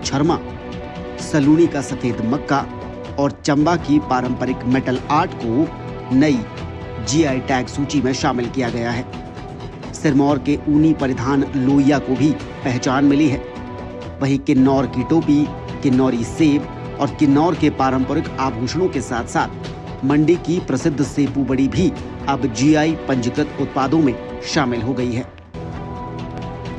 छरमा, सलूनी का सफेद मक्का और चंबा की पारंपरिक मेटल आर्ट को नई जीआई टैग सूची में शामिल किया गया है। सिरमौर के ऊनी परिधान लोइया को भी पहचान मिली है। वहीं किन्नौर की टोपी, किन्नौरी सेब और किन्नौर के पारंपरिक आभूषणों के साथ साथ मंडी की प्रसिद्ध सेपू बड़ी भी अब जीआई पंजीकृत उत्पादों में शामिल हो गई है।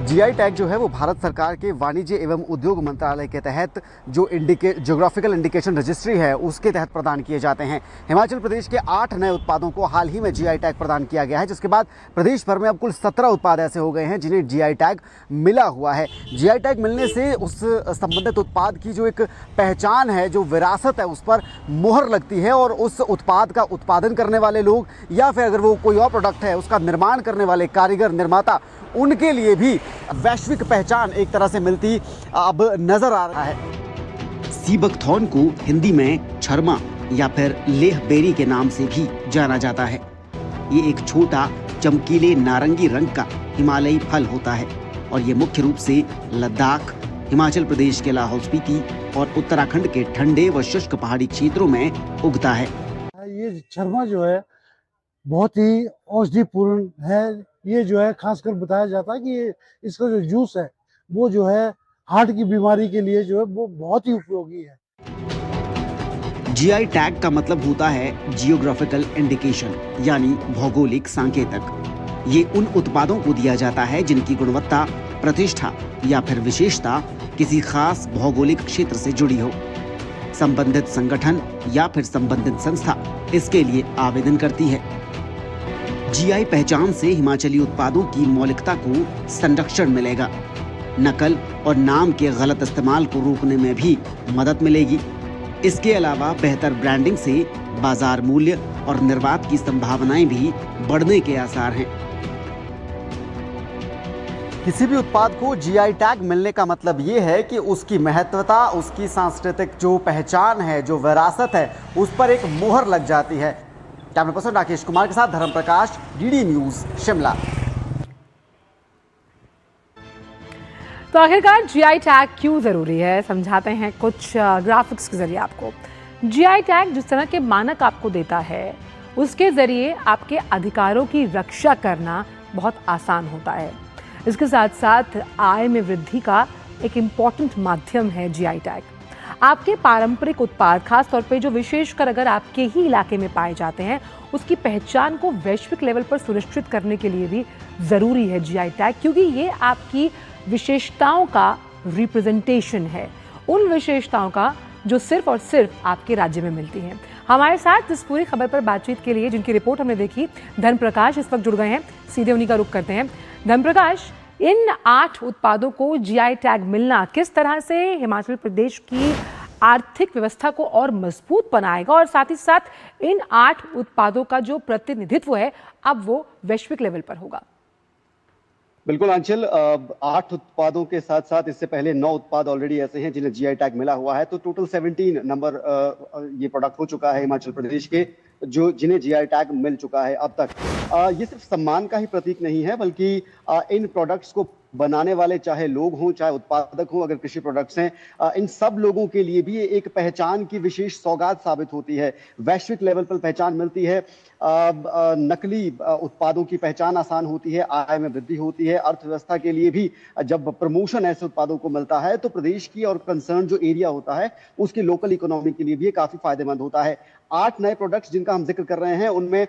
जीआई टैग जो है वो भारत सरकार के वाणिज्य एवं उद्योग मंत्रालय के तहत जो ज्योग्राफिकल इंडिकेशन रजिस्ट्री है उसके तहत प्रदान किए जाते हैं। हिमाचल प्रदेश के 8 नए उत्पादों को हाल ही में जीआई टैग प्रदान किया गया है, जिसके बाद प्रदेश भर में अब कुल 17 उत्पाद ऐसे हो गए हैं जिन्हें जीआई टैग मिला हुआ है। जीआई टैग मिलने से उस संबंधित उत्पाद की जो एक पहचान है, जो विरासत है, उस पर मोहर लगती है और उस उत्पाद का उत्पादन करने वाले लोग या फिर अगर वो कोई और प्रोडक्ट है उसका निर्माण करने वाले कारीगर, निर्माता, उनके लिए भी वैश्विक पहचान एक तरह से मिलती अब नजर आ रहा है। सीबकथॉर्न को हिंदी में छरमा या फिर लेह बेरी के नाम से भी जाना जाता है। ये एक छोटा चमकीले नारंगी रंग का हिमालयी फल होता है और ये मुख्य रूप से लद्दाख, हिमाचल प्रदेश के लाहौल स्पीति और उत्तराखंड के ठंडे व शुष्क पहाड़ी क्षेत्रों में उगता है। ये छरमा जो है बहुत ही औषधिपूर्ण है। ये जो है खासकर बताया जाता है कि इसका जो जूस है वो जो है हार्ट की बीमारी के लिए जो है वो बहुत ही उपयोगी है। जीआई टैग का मतलब होता है जियोग्राफिकल इंडिकेशन, यानी भौगोलिक सांकेतक। ये उन उत्पादों को दिया जाता है जिनकी गुणवत्ता, प्रतिष्ठा या फिर विशेषता किसी खास भौगोलिक क्षेत्र से जुड़ी हो। संबंधित संगठन या फिर संबंधित संस्था इसके लिए आवेदन करती है। जीआई पहचान से हिमाचली उत्पादों की मौलिकता को संरक्षण मिलेगा। नकल और नाम के गलत इस्तेमाल को रोकने में भी मदद मिलेगी। इसके अलावा बेहतर ब्रांडिंग से बाजार मूल्य और निर्यात की संभावनाएं भी बढ़ने के आसार हैं। किसी भी उत्पाद को जीआई टैग मिलने का मतलब ये है कि उसकी महत्वता, उसकी सांस्कृतिक जो पहचान है, जो विरासत है, उस पर एक मोहर लग जाती है। कैमरा पर्सन राकेश कुमार के साथ धर्म प्रकाश, डीडी न्यूज, शिमला। तो आखिरकार जीआई टैग क्यों जरूरी है, समझाते हैं कुछ ग्राफिक्स के जरिए आपको। जीआई टैग जिस तरह के मानक आपको देता है उसके जरिए आपके अधिकारों की रक्षा करना बहुत आसान होता है। इसके साथ साथ आय में वृद्धि का एक इम्पॉर्टेंट माध्यम है जीआई टैग। आपके पारंपरिक उत्पाद, खास तौर पे जो विशेषकर अगर आपके ही इलाके में पाए जाते हैं, उसकी पहचान को वैश्विक लेवल पर सुनिश्चित करने के लिए भी ज़रूरी है जीआई टैग, क्योंकि ये आपकी विशेषताओं का रिप्रेजेंटेशन है, उन विशेषताओं का जो सिर्फ और सिर्फ आपके राज्य में मिलती हैं। हमारे साथ इस पूरी खबर पर बातचीत के लिए, जिनकी रिपोर्ट हमने देखी, धर्म प्रकाश इस वक्त जुड़ गए हैं। सीधे उन्हीं का रुख करते हैं। धर्म प्रकाश, इन 8 उत्पादों को जीआई टैग मिलना किस तरह से हिमाचल प्रदेश की आर्थिक व्यवस्था को और मजबूत बनाएगा और साथ ही साथ इन 8 उत्पादों का जो प्रतिनिधित्व है अब वो वैश्विक लेवल पर होगा? बिल्कुल आंचल, 8 उत्पादों के साथ साथ इससे पहले 9 उत्पाद ऑलरेडी ऐसे हैं जिन्हें जीआई टैग मिला हुआ है, तो टोटल 17 नंबर ये प्रोडक्ट हो चुका है हिमाचल प्रदेश के जो जिन्हें जीआई टैग मिल चुका है अब तक। ये सिर्फ सम्मान का ही प्रतीक नहीं है, बल्कि इन प्रोडक्ट्स को बनाने वाले चाहे लोग हों, चाहे उत्पादक हों, अगर कृषि प्रोडक्ट्स हैं, इन सब लोगों के लिए भी एक पहचान की विशेष सौगात साबित होती है। वैश्विक लेवल पर पहचान मिलती है, नकली उत्पादों की पहचान आसान होती है, आय में वृद्धि होती है। अर्थव्यवस्था के लिए भी जब प्रमोशन ऐसे उत्पादों को मिलता है तो प्रदेश की और कंसर्न जो एरिया होता है उसकी लोकल इकोनॉमी के लिए भी काफी फायदेमंद होता है। 8 नए प्रोडक्ट्स जिनका हम जिक्र कर रहे हैं उनमें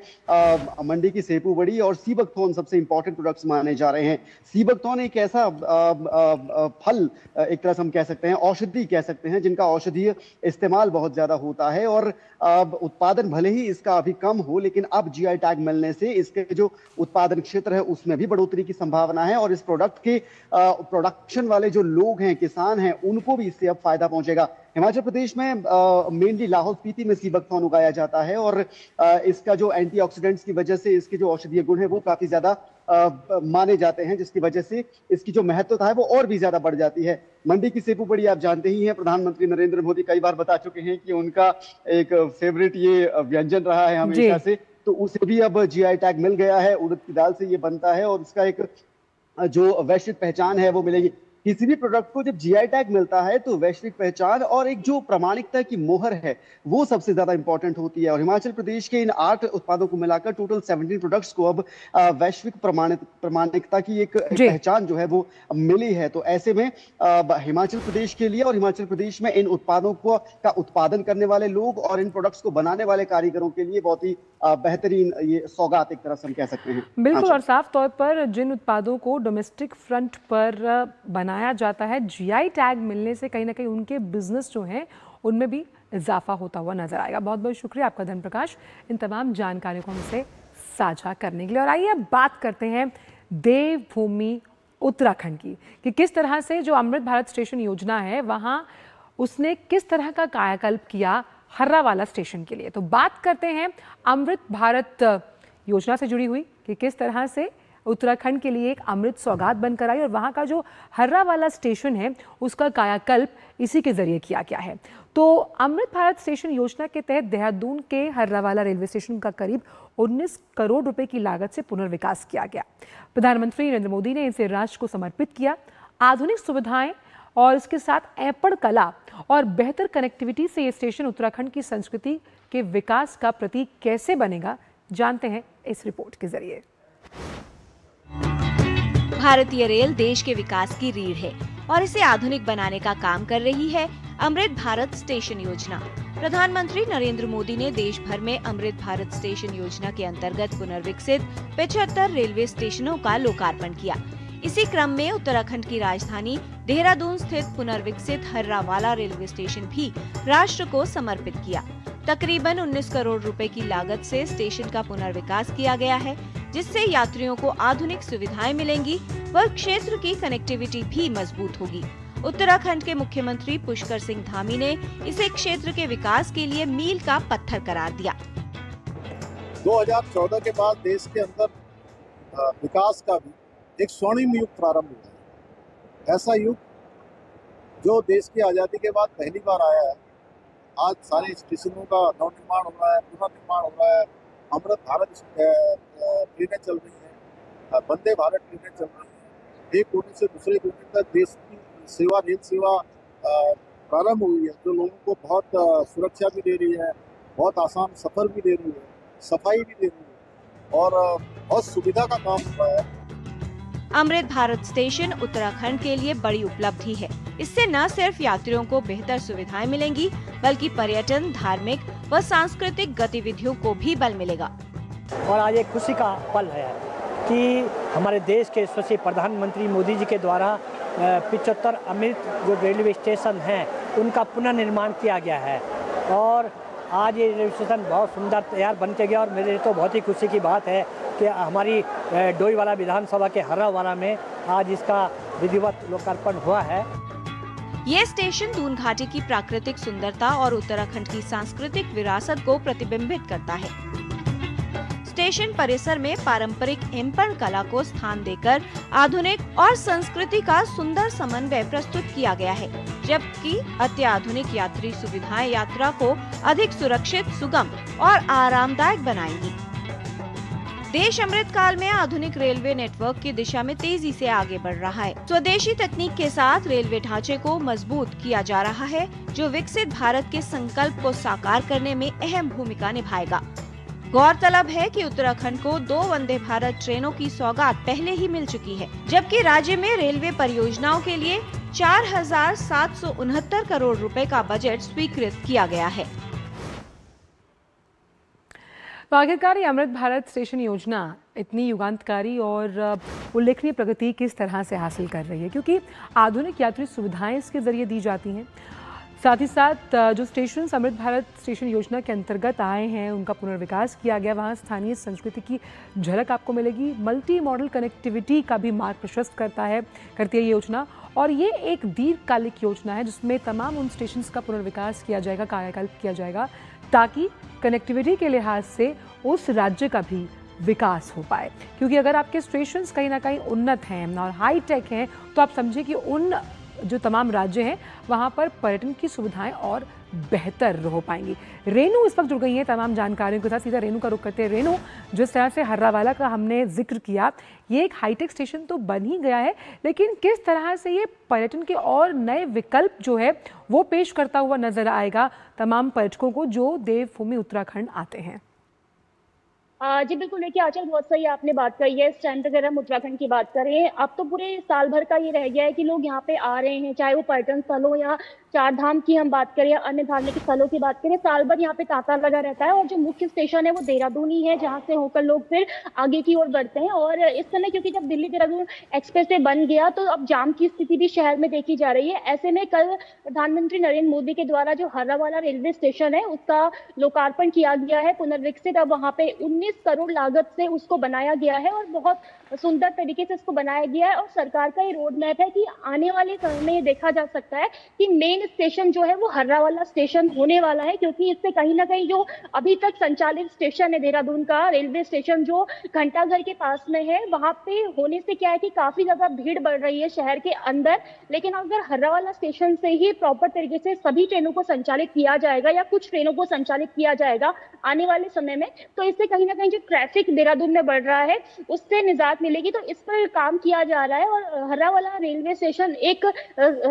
मंडी की सेपू बड़ी और सीबकथॉर्न सबसे इंपॉर्टेंट प्रोडक्ट्स माने जा रहे हैं। सीबकथॉर्न एक ऐसा फल, एक तरह से हम कह सकते हैं औषधि कह सकते हैं, जिनका औषधीय इस्तेमाल बहुत ज्यादा होता है और उत्पादन भले ही इसका अभी कम हो, लेकिन अब जीआई टैग मिलने से इसके जो उत्पादन क्षेत्र है उसमें भी बढ़ोतरी की संभावना है और इस प्रोडक्ट के प्रोडक्शन वाले जो लोग हैं, किसान हैं, उनको भी इससे अब फायदा पहुंचेगा। हिमाचल प्रदेश में मेनली लाहौल स्पीति में सीबकथॉर्न उगाया जाता है और इसका जो एंटीऑक्सीडेंट्स की वजह से इसके जो औषधीय गुण है वो काफी ज्यादा माने जाते हैं, जिसकी वजह से इसकी जो महत्वता है वो और भी ज्यादा बढ़ जाती है। मंडी की सेपू बड़ी आप जानते ही हैं, प्रधानमंत्री नरेंद्र मोदी कई बार बता चुके हैं कि उनका एक फेवरेट ये व्यंजन रहा है हमेशा से, तो उसे भी अब जीआई टैग मिल गया है। उड़द की दाल से ये बनता है और इसका एक जो वैश्विक पहचान है वो मिलेगी। किसी भी प्रोडक्ट को जब जीआई टैग मिलता है तो वैश्विक पहचान और एक जो प्रामाणिकता की मोहर है वो सबसे ज्यादा इंपॉर्टेंट होती है। और हिमाचल प्रदेश के इन 8 उत्पादों को मिलाकर टोटल 17 प्रोडक्ट्स को अब वैश्विक प्रामाणिकता की एक जी पहचान जो है वो मिली है। तो ऐसे में हिमाचल प्रदेश के लिए और हिमाचल प्रदेश में इन उत्पादों को का उत्पादन करने वाले लोग और इन प्रोडक्ट्स को बनाने वाले कारीगरों के लिए बहुत ही बेहतरीन ये सौगात एक तरह से हम कह सकते हैं। बिल्कुल, और साफ तौर पर जिन उत्पादों को डोमेस्टिक फ्रंट पर बनाया जाता है, जीआई टैग मिलने से कहीं ना कहीं उनके बिजनेस जो हैं उनमें भी इजाफा होता हुआ नजर आएगा। बहुत बहुत शुक्रिया आपका धन प्रकाश इन तमाम जानकारियों को हमसे साझा करने के लिए। और आइए अब बात करते हैं देवभूमि उत्तराखंड की, कि किस तरह से जो अमृत भारत स्टेशन योजना है वहाँ उसने किस तरह का कायाकल्प किया हर्रावाला स्टेशन के लिए। तो बात करते हैं अमृत भारत योजना से जुड़ी हुई कि किस तरह से उत्तराखंड के लिए एक अमृत सौगात बनकर आई और वहाँ का जो हर्रावाला स्टेशन है उसका कायाकल्प इसी के जरिए किया गया है। तो अमृत भारत स्टेशन योजना के तहत देहरादून के हर्रावाला रेलवे स्टेशन का करीब 19 करोड़ रुपए की लागत से पुनर्विकास किया गया। प्रधानमंत्री नरेंद्र मोदी ने इसे राष्ट्र को समर्पित किया। आधुनिक सुविधाएं और इसके साथ ऐपड़ कला और बेहतर कनेक्टिविटी से ये स्टेशन उत्तराखंड की संस्कृति के विकास का प्रतीक कैसे बनेगा, जानते हैं इस रिपोर्ट के जरिए। भारतीय रेल देश के विकास की रीढ़ है और इसे आधुनिक बनाने का काम कर रही है अमृत भारत स्टेशन योजना। प्रधानमंत्री नरेंद्र मोदी ने देश भर में अमृत भारत स्टेशन योजना के अंतर्गत पुनर्विकसित 75 रेलवे स्टेशनों का लोकार्पण किया। इसी क्रम में उत्तराखंड की राजधानी देहरादून स्थित पुनर्विकसित हर्रावाला रेलवे स्टेशन भी राष्ट्र को समर्पित किया। तकरीबन 19 करोड़ रुपए की लागत से स्टेशन का पुनर्विकास किया गया है, जिससे यात्रियों को आधुनिक सुविधाएं मिलेंगी व क्षेत्र की कनेक्टिविटी भी मजबूत होगी। उत्तराखंड के मुख्यमंत्री पुष्कर सिंह धामी ने इसे क्षेत्र के विकास के लिए मील का पत्थर करार दिया। 2014 के बाद देश के अंदर विकास का भी एक स्वर्णिम युग प्रारंभ हुआ है। ऐसा युग जो देश की आज़ादी के बाद पहली बार आया है। आज सारे स्टेशनों का नवनिर्माण हो रहा है, पुनर्निर्माण हो रहा है। अमृत भारत ट्रेनें चल रही हैं, वंदे भारत ट्रेनें चल रही हैं। एक कोने से दूसरे कोने तक देश की सेवा, रेल सेवा प्रारंभ हुई है, जो लोगों को बहुत सुरक्षा भी दे रही है, बहुत आसान सफर भी दे रही है, सफाई भी दे रही है और बहुत सुविधा का काम हो रहा है। अमृत भारत स्टेशन उत्तराखंड के लिए बड़ी उपलब्धि है। इससे न सिर्फ यात्रियों को बेहतर सुविधाएं मिलेंगी, बल्कि पर्यटन, धार्मिक व सांस्कृतिक गतिविधियों को भी बल मिलेगा। और आज एक खुशी का पल है कि हमारे देश के यशस्वी प्रधानमंत्री मोदी जी के द्वारा 75 अमृत जो रेलवे स्टेशन हैं उनका पुनर्निर्माण किया गया है और आज ये रेलवे स्टेशन बहुत सुंदर तैयार बन के गया। और मेरे लिए तो बहुत ही खुशी की बात है कि हमारी डोईवाला विधानसभा के हर्रावाला में आज इसका विधिवत लोकार्पण हुआ है। ये स्टेशन दून घाटी की प्राकृतिक सुंदरता और उत्तराखंड की सांस्कृतिक विरासत को प्रतिबिंबित करता है। स्टेशन परिसर में पारंपरिक ऐंपण कला को स्थान देकर आधुनिक और संस्कृति का सुंदर समन्वय प्रस्तुत किया गया है, जबकि अत्याधुनिक यात्री सुविधाएं यात्रा को अधिक सुरक्षित, सुगम और आरामदायक बनाएंगी। देश अमृत काल में आधुनिक रेलवे नेटवर्क की दिशा में तेजी से आगे बढ़ रहा है। स्वदेशी तकनीक के साथ रेलवे ढांचे को मजबूत किया जा रहा है, जो विकसित भारत के संकल्प को साकार करने में अहम भूमिका निभाएगा। गौरतलब है कि उत्तराखंड को 2 वंदे भारत ट्रेनों की सौगात पहले ही मिल चुकी है, जबकि राज्य में रेलवे परियोजनाओं के लिए 4,769 करोड़ रुपए का बजट स्वीकृत किया गया है। तो आखिरकार ये अमृत भारत स्टेशन योजना इतनी युगांतकारी और उल्लेखनीय प्रगति किस तरह से हासिल कर रही है, क्योंकि आधुनिक यात्री सुविधाएं इसके जरिए दी जाती हैं। साथ ही साथ जो स्टेशन अमृत भारत स्टेशन योजना के अंतर्गत आए हैं उनका पुनर्विकास किया गया, वहाँ स्थानीय संस्कृति की झलक आपको मिलेगी। मल्टी मॉडल कनेक्टिविटी का भी मार्ग प्रशस्त करती है ये योजना, और ये एक दीर्घकालिक योजना है जिसमें तमाम उन स्टेशन का पुनर्विकास किया जाएगा, कायाकल्प किया जाएगा, ताकि कनेक्टिविटी के लिहाज से उस राज्य का भी विकास हो पाए। क्योंकि अगर आपके स्टेशन कहीं ना कहीं उन्नत हैं और हाई टेक हैं तो आप समझिए कि उन जो तमाम राज्य हैं वहाँ पर पर्यटन की सुविधाएं और बेहतर हो पाएंगी। रेनू इस वक्त जुड़ गई हैं तमाम जानकारियों के साथ। सीधा रेनू का रुख करते हैं। रेनू, जिस तरह से हर्रावाला का हमने जिक्र किया, ये एक हाईटेक स्टेशन तो बन ही गया है, लेकिन किस तरह से ये पर्यटन के और नए विकल्प जो है वो पेश करता हुआ नजर आएगा तमाम पर्यटकों को जो देवभूमि उत्तराखंड आते हैं? जी बिल्कुल, देखिए आंचल, बहुत सही आपने बात कही है। इस टाइम पे अगर हम उत्तराखंड की बात करें, अब तो पूरे साल भर का ये रह गया है कि लोग यहाँ पे आ रहे हैं, चाहे वो पर्यटन स्थल हो या चार धाम की हम बात करें या अन्य धार्मिक स्थलों की बात करें, साल भर यहाँ पे तांता लगा रहता है। और जो मुख्य स्टेशन है वो देहरादून ही है, जहाँ से होकर लोग फिर आगे की ओर बढ़ते हैं। और इस समय क्योंकि जब दिल्ली देहरादून एक्सप्रेस वे बन गया तो अब जाम की स्थिति भी शहर में देखी जा रही है। ऐसे में कल प्रधानमंत्री नरेंद्र मोदी के द्वारा जो हर्रावाला रेलवे स्टेशन है उसका लोकार्पण किया गया है, पुनर्विकसित। अब वहाँ पे 19 करोड़ लागत से उसको बनाया गया है और बहुत सुंदर तरीके से इसको बनाया गया है। और सरकार का ये रोड मैप है कि आने वाले समय में ये देखा जा सकता है कि मेन स्टेशन जो है वो हर्रावाला स्टेशन होने वाला है, क्योंकि इससे कहीं ना कहीं जो अभी तक संचालित स्टेशन है देहरादून का रेलवे स्टेशन जो घंटाघर के पास में है, वहां पे होने से क्या है कि काफी ज्यादा भीड़ बढ़ रही है शहर के अंदर। लेकिन अगर हर्रावाला स्टेशन से ही प्रॉपर तरीके से सभी ट्रेनों को संचालित किया जाएगा या कुछ ट्रेनों को संचालित किया जाएगा आने वाले समय में, तो इससे कहीं ना कहीं जो ट्रैफिक देहरादून में बढ़ रहा है उससे निजात मिलेगी। तो इस पर काम किया जा रहा है। और हर्रावाला रेलवे स्टेशन एक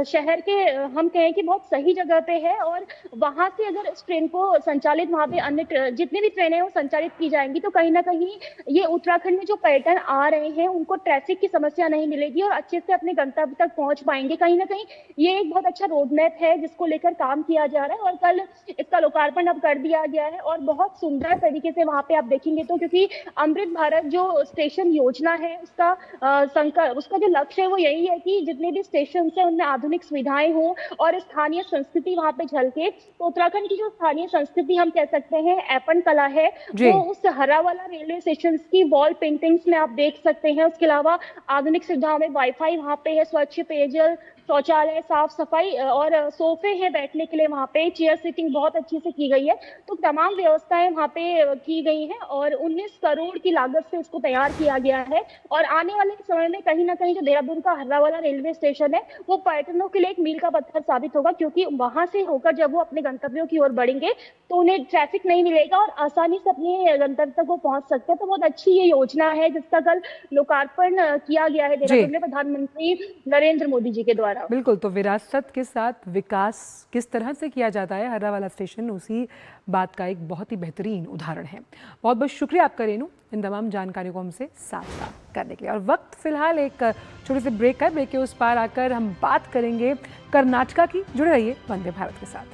शहर के हम कहें कि बहुत सही जगह पे है। और वहां से अगर इस ट्रेन को संचालित वहां पे अन्य जितनी भी ट्रेनें वो संचालित की जाएंगी तो कहीं ना कहीं ये उत्तराखंड में जो पर्यटन आ रहे हैं उनको ट्रैफिक की समस्या नहीं मिलेगी और अच्छे से अपने गंतव्य तक पहुंच पाएंगे। कहीं ना कहीं ये एक बहुत अच्छा रोड मैप है जिसको लेकर काम किया जा रहा है। और कल इसका लोकार्पण अब कर दिया गया है और बहुत सुंदर तरीके से वहां पे आप देखेंगे तो, क्योंकि अमृत भारत जो स्टेशन योजना है उसका जो लक्ष्य है वो यही है कि जितने भी स्टेशन है उनमें आधुनिक सुविधाएं हो और स्थानीय संस्कृति वहां पे झलके। तो उत्तराखंड की जो स्थानीय संस्कृति हम कह सकते हैं ऐपन कला है, वो उस हर्रावाला रेलवे स्टेशन की वॉल पेंटिंग्स में आप देख सकते हैं। उसके अलावा आधुनिक सुविधाओं में वाईफाई वहां पे है, स्वच्छ पेयजल, शौचालय, साफ सफाई और सोफे हैं बैठने के लिए, वहाँ पे चेयर सीटिंग बहुत अच्छी से की गई है। तो तमाम व्यवस्थाएं वहाँ पे की गई हैं और 19 करोड़ की लागत से इसको तैयार किया गया है। और आने वाले समय में कहीं ना कहीं जो देहरादून का हर्रावाला रेलवे स्टेशन है वो पर्यटकों के लिए एक मील का पत्थर साबित होगा, क्योंकि वहां से होकर जब वो अपने गंतव्यों की ओर बढ़ेंगे तो उन्हें ट्रैफिक नहीं मिलेगा और आसानी से अपने गंतव्य तक वो पहुंच सकते हैं। तो बहुत अच्छी ये योजना है जिसका कल लोकार्पण किया गया है देहरादून में प्रधानमंत्री नरेंद्र मोदी जी के द्वारा। बिल्कुल, तो विरासत के साथ विकास किस तरह से किया जाता है हर्रावाला स्टेशन, उसी बात का एक बहुत ही बेहतरीन उदाहरण है। बहुत बहुत शुक्रिया आपका रेनू, इन तमाम जानकारियों को हमसे साझा करने के लिए। और वक्त फिलहाल एक छोटे से ब्रेक का, ब्रेक के उस पार आकर हम बात करेंगे कर्नाटका की। जुड़े रहिए वंदे भारत के साथ।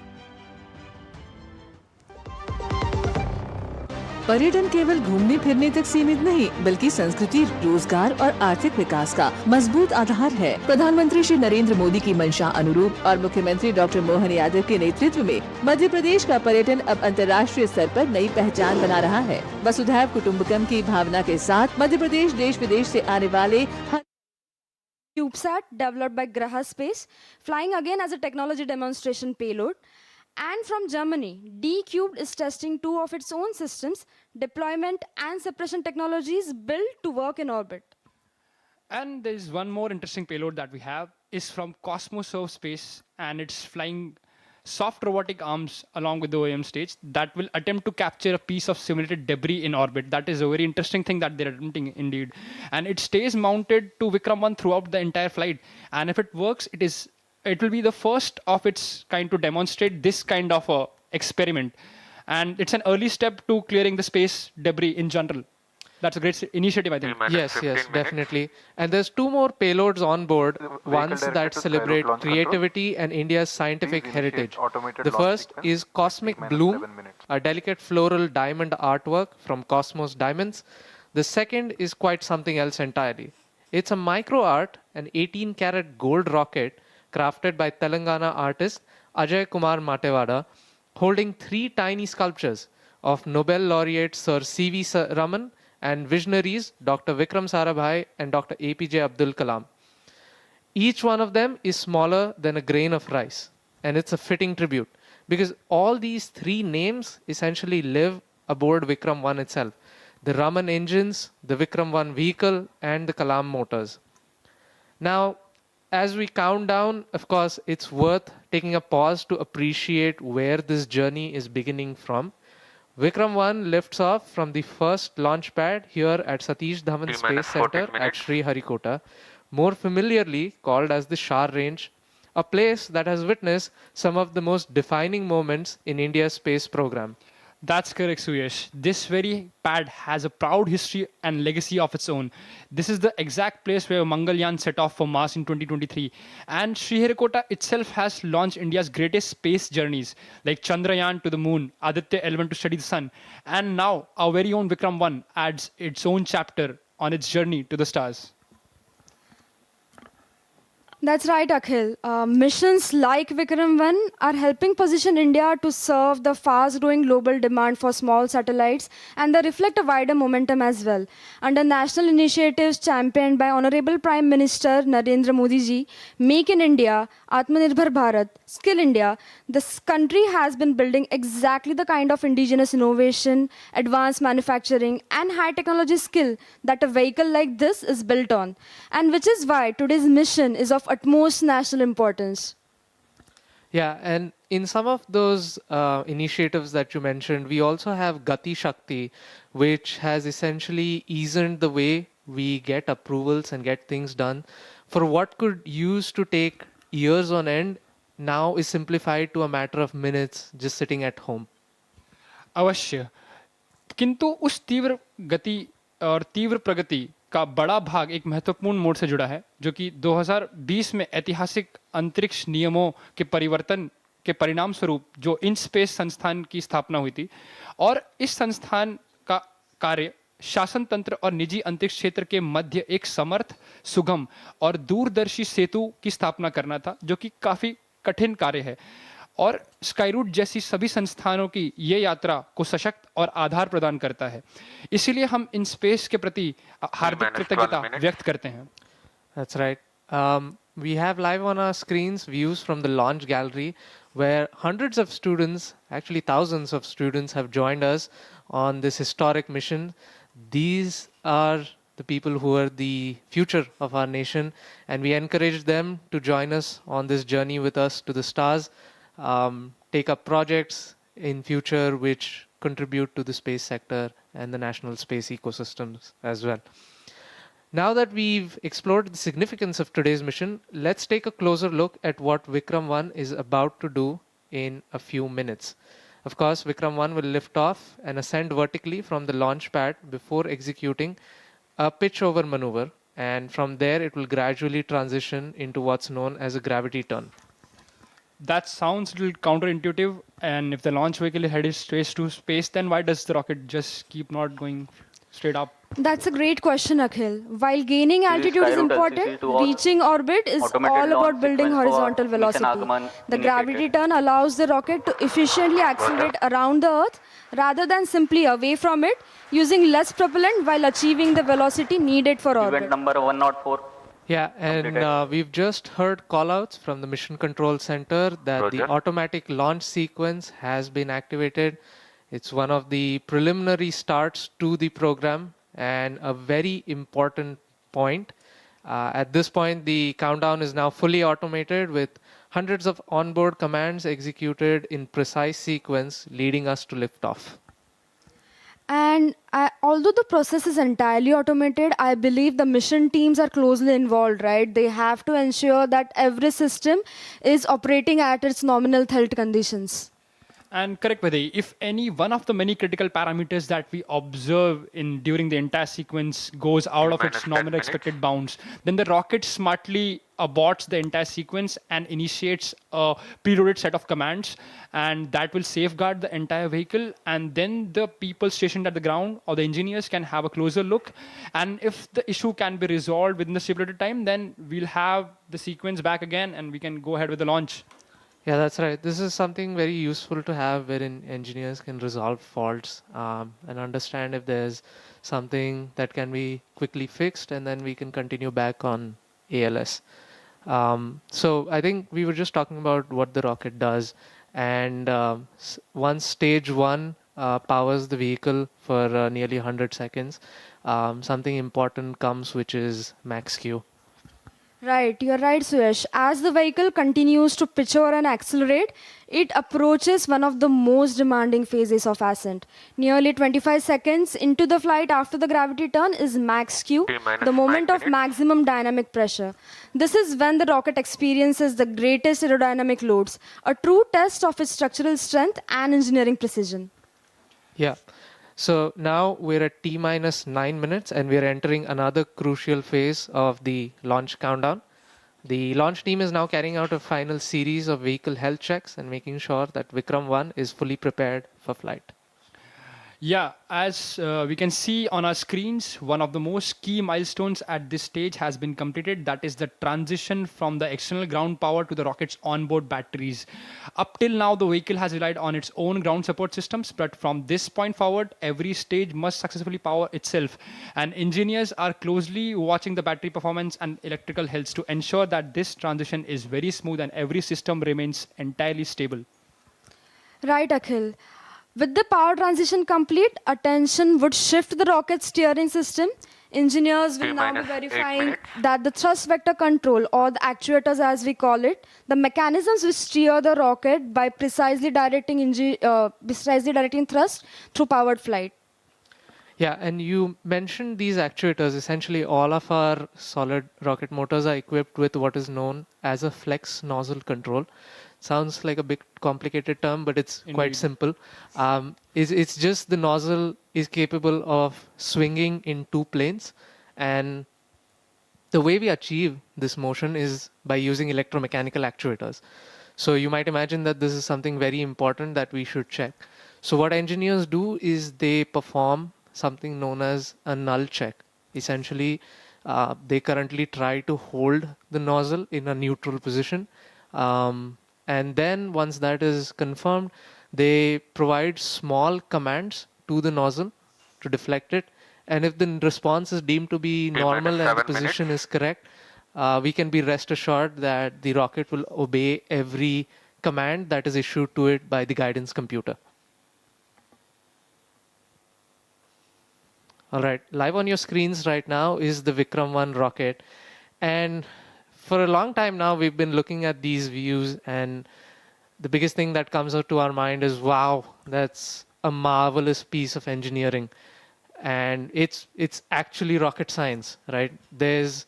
पर्यटन केवल घूमने फिरने तक सीमित नहीं, बल्कि संस्कृति, रोजगार और आर्थिक विकास का मजबूत आधार है। प्रधानमंत्री श्री नरेंद्र मोदी की मंशा अनुरूप और मुख्यमंत्री डॉक्टर मोहन यादव के नेतृत्व में मध्य प्रदेश का पर्यटन अब अंतर्राष्ट्रीय स्तर पर नई पहचान बना रहा है। वसुधैव कुटुम्बकम की भावना के साथ मध्य प्रदेश देश विदेश से आने वाले CubeSat developed by Graha Space, flying again as a technology demonstration payload. And from Germany, D-Cubed is testing 2 of its own systems, deployment and suppression technologies built to work in orbit. And there is one more interesting payload that we have is from Cosmoserve Space, and it's flying soft robotic arms along with the OEM stage that will attempt to capture a piece of simulated debris in orbit. That is a very interesting thing that they're attempting indeed. And it stays mounted to Vikram 1 throughout the entire flight. And if it works, it will be the first of its kind to demonstrate this kind of a experiment. And it's an early step to clearing the space debris in general. That's a great initiative, I think. Yes, definitely. And there's 2 more payloads on board, ones that celebrate creativity and India's scientific heritage. The first is Cosmic Bloom, a delicate floral diamond artwork from Cosmos Diamonds. The second is quite something else entirely. It's a micro art, an 18-karat gold rocket crafted by Telangana artist Ajay Kumar Matewada, holding 3 tiny sculptures of Nobel laureate Sir C.V. Raman and visionaries Dr. Vikram Sarabhai and Dr. APJ Abdul Kalam. Each one of them is smaller than a grain of rice, and it's a fitting tribute because all these 3 names essentially live aboard Vikram 1 itself. The Raman engines, the Vikram 1 vehicle, and the Kalam motors. Now, as we count down, of course, it's worth taking a pause to appreciate where this journey is beginning from. Vikram 1 lifts off from the first launch pad here at Satish Dhawan Space Center at Sri Harikota, more familiarly called as the Shar Range, a place that has witnessed some of the most defining moments in India's space program. That's correct, Suyash. This very pad has a proud history and legacy of its own. This is the exact place where Mangalyaan set off for Mars in 2023. And Sriharikota itself has launched India's greatest space journeys, like Chandrayaan to the moon, Aditya L1 to study the sun. And now, our very own Vikram 1 adds its own chapter on its journey to the stars. That's right, Akhil. Missions like Vikram 1 are helping position India to serve the fast-growing global demand for small satellites, and they reflect a wider momentum as well. Under national initiatives championed by Honorable Prime Minister Narendra Modi ji, Make in India, Atmanirbhar Bharat, Skill India, this country has been building exactly the kind of indigenous innovation, advanced manufacturing, and high technology skill that a vehicle like this is built on, and which is why today's mission is of utmost national importance. Yeah, and in some of those initiatives that you mentioned, we also have Gati Shakti, which has essentially eased the way we get approvals and get things done. For what could used to take years on end, now is simplified to a matter of minutes just sitting at home. अवश्य, किंतु उस तीव्र गति और तीव्र प्रगति का बड़ा भाग एक महत्वपूर्ण मोड़ से जुड़ा है, जो कि 2020 में ऐतिहासिक अंतरिक्ष नियमों के परिवर्तन के परिणाम स्वरूप जो इन स्पेस संस्थान की स्थापना हुई थी, और इस संस्थान का कार्य शासन तंत्र और निजी अंतरिक्ष क्षेत्र के मध्य एक समर्थ, सुगम और दूरदर्शी सेतु की स्थापना करना था, जो कि काफी कठिन कार्य है। और स्काईरूट जैसी सभी संस्थानों की ये यात्रा को सशक्त और आधार प्रदान करता है। इसीलिए हम इन स्पेस के प्रति हार्दिक कृतज्ञता व्यक्त करते हैं। That's right. We have live on our screens views from the launch gallery where hundreds of students, actually thousands of students, have joined us on this historic mission. These are the people who are the future of our nation, and we encourage them to join us on this journey with us to the stars. Take up projects in future which contribute to the space sector and the national space ecosystems as well. Now that we've explored the significance of today's mission, let's take a closer look at what Vikram 1 is about to do in a few minutes. Of course, Vikram 1 will lift off and ascend vertically from the launch pad before executing a pitch-over maneuver, and from there it will gradually transition into what's known as a gravity turn. That sounds a little counterintuitive, and if the launch vehicle is headed straight to space, then why does the rocket just keep not going straight up? That's a great question, Akhil. While gaining altitude is important, reaching orbit is all about building horizontal velocity. The gravity turn allows the rocket to efficiently accelerate around the Earth rather than simply away from it, using less propellant while achieving the velocity needed for orbit. Event number 104. Yeah, and we've just heard callouts from the Mission Control Center that the automatic launch sequence has been activated. It's one of the preliminary starts to the program and a very important point. At this point, the countdown is now fully automated with hundreds of onboard commands executed in precise sequence, leading us to liftoff. And although the process is entirely automated, I believe the mission teams are closely involved, right? They have to ensure that every system is operating at its nominal health conditions. And correct, Vade, if any one of the many critical parameters that we observe during the entire sequence goes out of its nominal expected bounds, then the rocket smartly aborts the entire sequence and initiates a preloaded set of commands, and that will safeguard the entire vehicle. And then the people stationed at the ground or the engineers can have a closer look. And if the issue can be resolved within the stipulated time, then we'll have the sequence back again and we can go ahead with the launch. Yeah, that's right. This is something very useful to have wherein engineers can resolve faults and understand if there's something that can be quickly fixed, and then we can continue back on ALS. So I think we were just talking about what the rocket does, and once stage 1 powers the vehicle for nearly 100 seconds, something important comes, which is max Q. Right, you're right, Suyash. As the vehicle continues to pitch and accelerate, it approaches one of the most demanding phases of ascent. Nearly 25 seconds into the flight after the gravity turn is max Q, the moment of maximum dynamic pressure. This is when the rocket experiences the greatest aerodynamic loads, a true test of its structural strength and engineering precision. Yeah. So now we're at T minus 9 minutes and we're entering another crucial phase of the launch countdown. The launch team is now carrying out a final series of vehicle health checks and making sure that Vikram 1 is fully prepared for flight. Yeah, as we can see on our screens, one of the most key milestones at this stage has been completed. That is the transition from the external ground power to the rocket's onboard batteries. Up till now, the vehicle has relied on its own ground support systems, but from this point forward, every stage must successfully power itself. And engineers are closely watching the battery performance and electrical health to ensure that this transition is very smooth and every system remains entirely stable. Right, Akhil. With the power transition complete, attention would shift to the rocket steering system. Engineers will now be verifying that the thrust vector control, or the actuators as we call it, the mechanisms which steer the rocket by precisely directing thrust through powered flight. Yeah, and you mentioned these actuators. Essentially, all of our solid rocket motors are equipped with what is known as a flex nozzle control. Sounds like a bit complicated term, but it's quite simple. It's just the nozzle is capable of swinging in two planes, and the way we achieve this motion is by using electromechanical actuators. So you might imagine that this is something very important that we should check. So what engineers do is they perform something known as a null check. Essentially, they currently try to hold the nozzle in a neutral position. And then once that is confirmed, they provide small commands to the nozzle to deflect it. And if the response is deemed to be normal and the position is correct, we can be rest assured that the rocket will obey every command that is issued to it by the guidance computer. All right, live on your screens right now is the Vikram 1 rocket. And for a long time now, we've been looking at these views, and the biggest thing that comes out to our mind is, wow, that's a marvelous piece of engineering. And it's actually rocket science, right? There's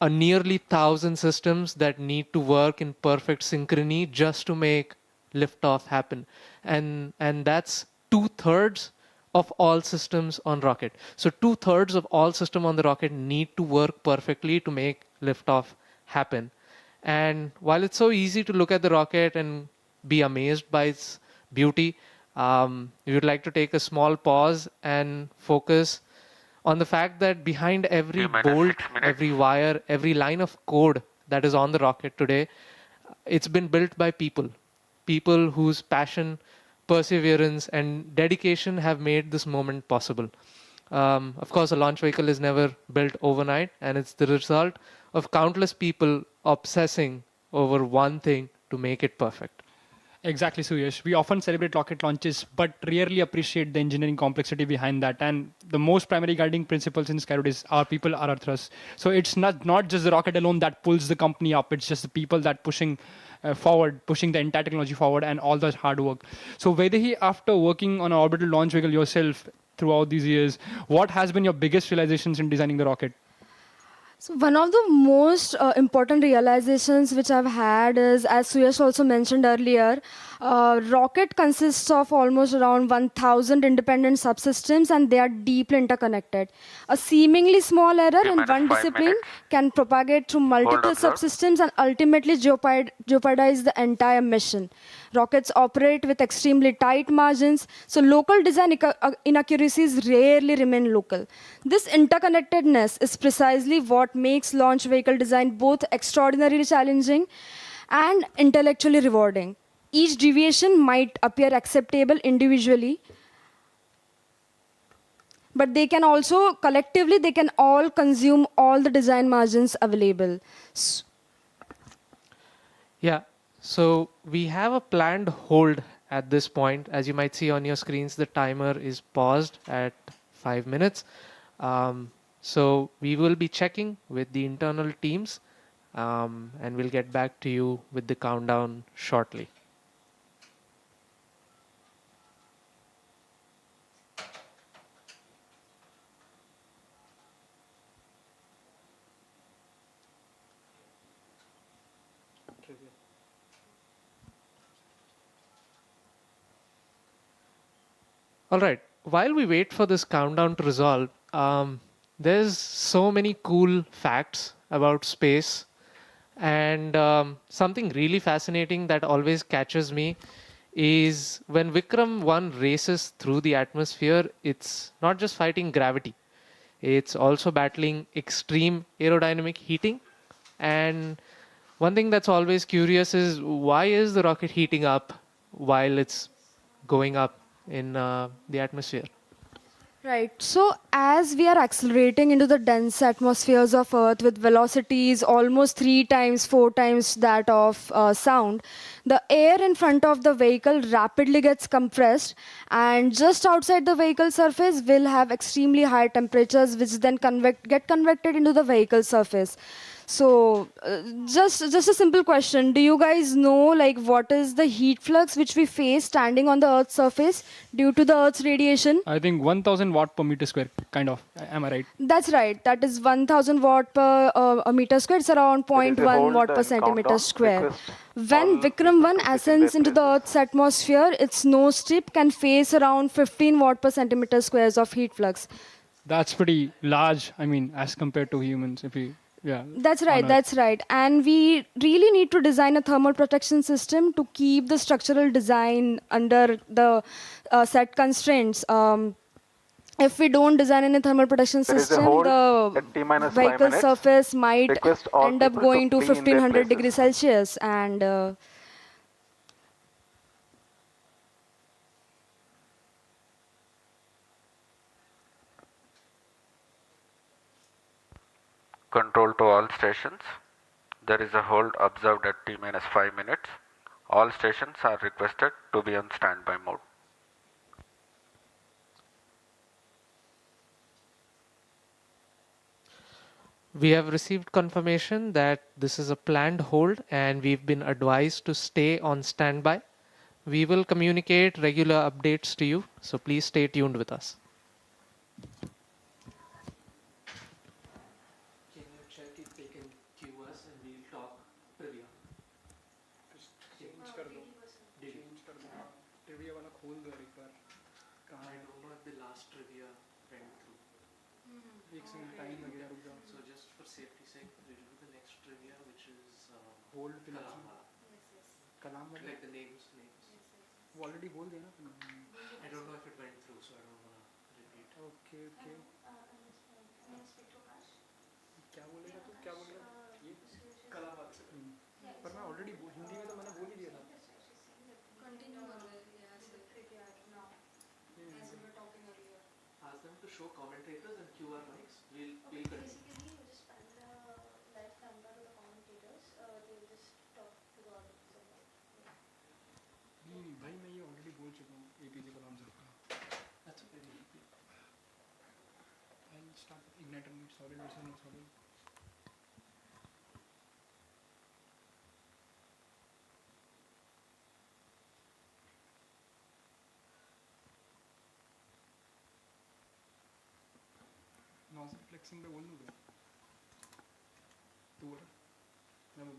a nearly 1,000 systems that need to work in perfect synchrony just to make liftoff happen. And that's 2/3 of all systems on rocket. So 2/3 of all systems on the rocket need to work perfectly to make liftoff happen. And while it's so easy to look at the rocket and be amazed by its beauty, we would like to take a small pause and focus on the fact that behind every bolt, every wire, every line of code that is on the rocket today, it's been built by people. People whose passion, perseverance, and dedication have made this moment possible. Of course, a launch vehicle is never built overnight, and it's the result of countless people obsessing over one thing to make it perfect. Exactly, Suyash. We often celebrate rocket launches, but rarely appreciate the engineering complexity behind that. And the most primary guiding principles in Skyroad is our people are our thrust. So it's not just the rocket alone that pulls the company up. It's just the people that pushing forward, pushing the entire technology forward, and all that hard work. So Vaidehi, after working on an orbital launch vehicle yourself throughout these years, what has been your biggest realizations in designing the rocket? So one of the most important realizations which I've had is, as Suyash also mentioned earlier, rocket consists of almost around 1,000 independent subsystems, and they are deeply interconnected. A seemingly small error in one discipline can propagate through multiple subsystems and ultimately jeopardize the entire mission. Rockets operate with extremely tight margins, so local design inaccuracies rarely remain local. This interconnectedness is precisely what makes launch vehicle design both extraordinarily challenging and intellectually rewarding. Each deviation might appear acceptable individually, but they can also collectively, they can all consume all the design margins available. Yeah, so we have a planned hold at this point. As you might see on your screens, the timer is paused at 5 minutes. So we will be checking with the internal teams and we'll get back to you with the countdown shortly. All right. While we wait for this countdown to resolve, there's so many cool facts about space, and something really fascinating that always catches me is when Vikram 1 races through the atmosphere, it's not just fighting gravity, it's also battling extreme aerodynamic heating. And one thing that's always curious is why is the rocket heating up while it's going up in the atmosphere? Right. So as we are accelerating into the dense atmospheres of Earth with velocities almost 3 times, 4 times that of sound, the air in front of the vehicle rapidly gets compressed, and just outside the vehicle surface will have extremely high temperatures, which then get convected into the vehicle surface. So, just a simple question: do you guys know like what is the heat flux which we face standing on the Earth's surface due to the Earth's radiation? I think 1000 watt per meter square, kind of. Am I right? That's right. That is 1000 watt per a meter square. It's around 0.1 watt per centimeter square. When Vikram 1 ascends into the Earth's atmosphere, its nose tip can face around 15 watt per centimeter squares of heat flux. That's pretty large, I mean, as compared to humans, if we, yeah. That's right, that's right. And we really need to design a thermal protection system to keep the structural design under the set constraints. If we don't design any thermal protection system, the vehicle surface might end up going to 1500 degrees Celsius. And Control to all stations. There is a hold observed at T-5 minutes. All stations are requested to be on standby mode. We have received confirmation that this is a planned hold and we've been advised to stay on standby. We will communicate regular updates to you, so please stay tuned with us. Can you check if they can queue us and we'll talk trivia? Trivia वाला खोल दो एक बार. I don't know if the last trivia went through. एक second time लगेगा, रुक जाओ. So just for safety sake, we'll do the next trivia, which is hold Kalam. कलाम वाला. Like the names. वो already बोल दिया ना. I don't know if it went through, so I don't want to repeat. Okay. क्या बोलेगा तू? क्या बोल रहा है? ये कलाम वाला. पर मैं already हिंदी में तो मैंने बोल ही दिया था. continue on with now, as we were talking earlier. Ask them to show commentators and QR mics. We'll continue. Basically, you just send the live camera to the commentators. They'll just talk to the audience. भाई मैं ये already बोल चुका हूँ APJ कलाम sir का. That's okay. I'll start igniter meet solid versus not solid. Noise flexing पे बोल दूँ क्या? तू बोल. मैं बोल.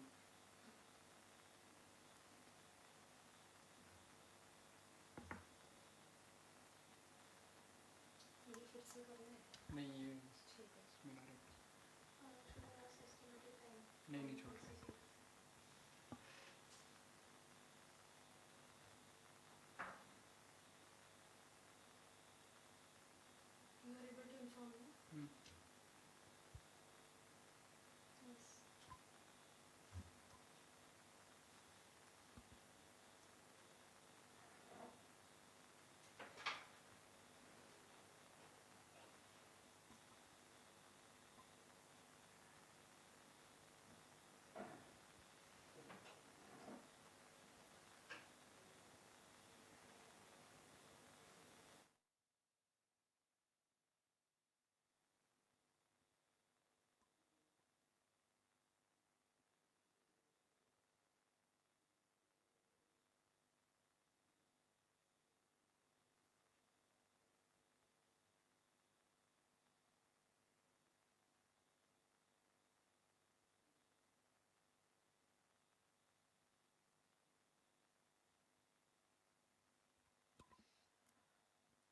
नहीं ये मिला रहा. नहीं छोड़ रहा. You are able to inform me? Yes.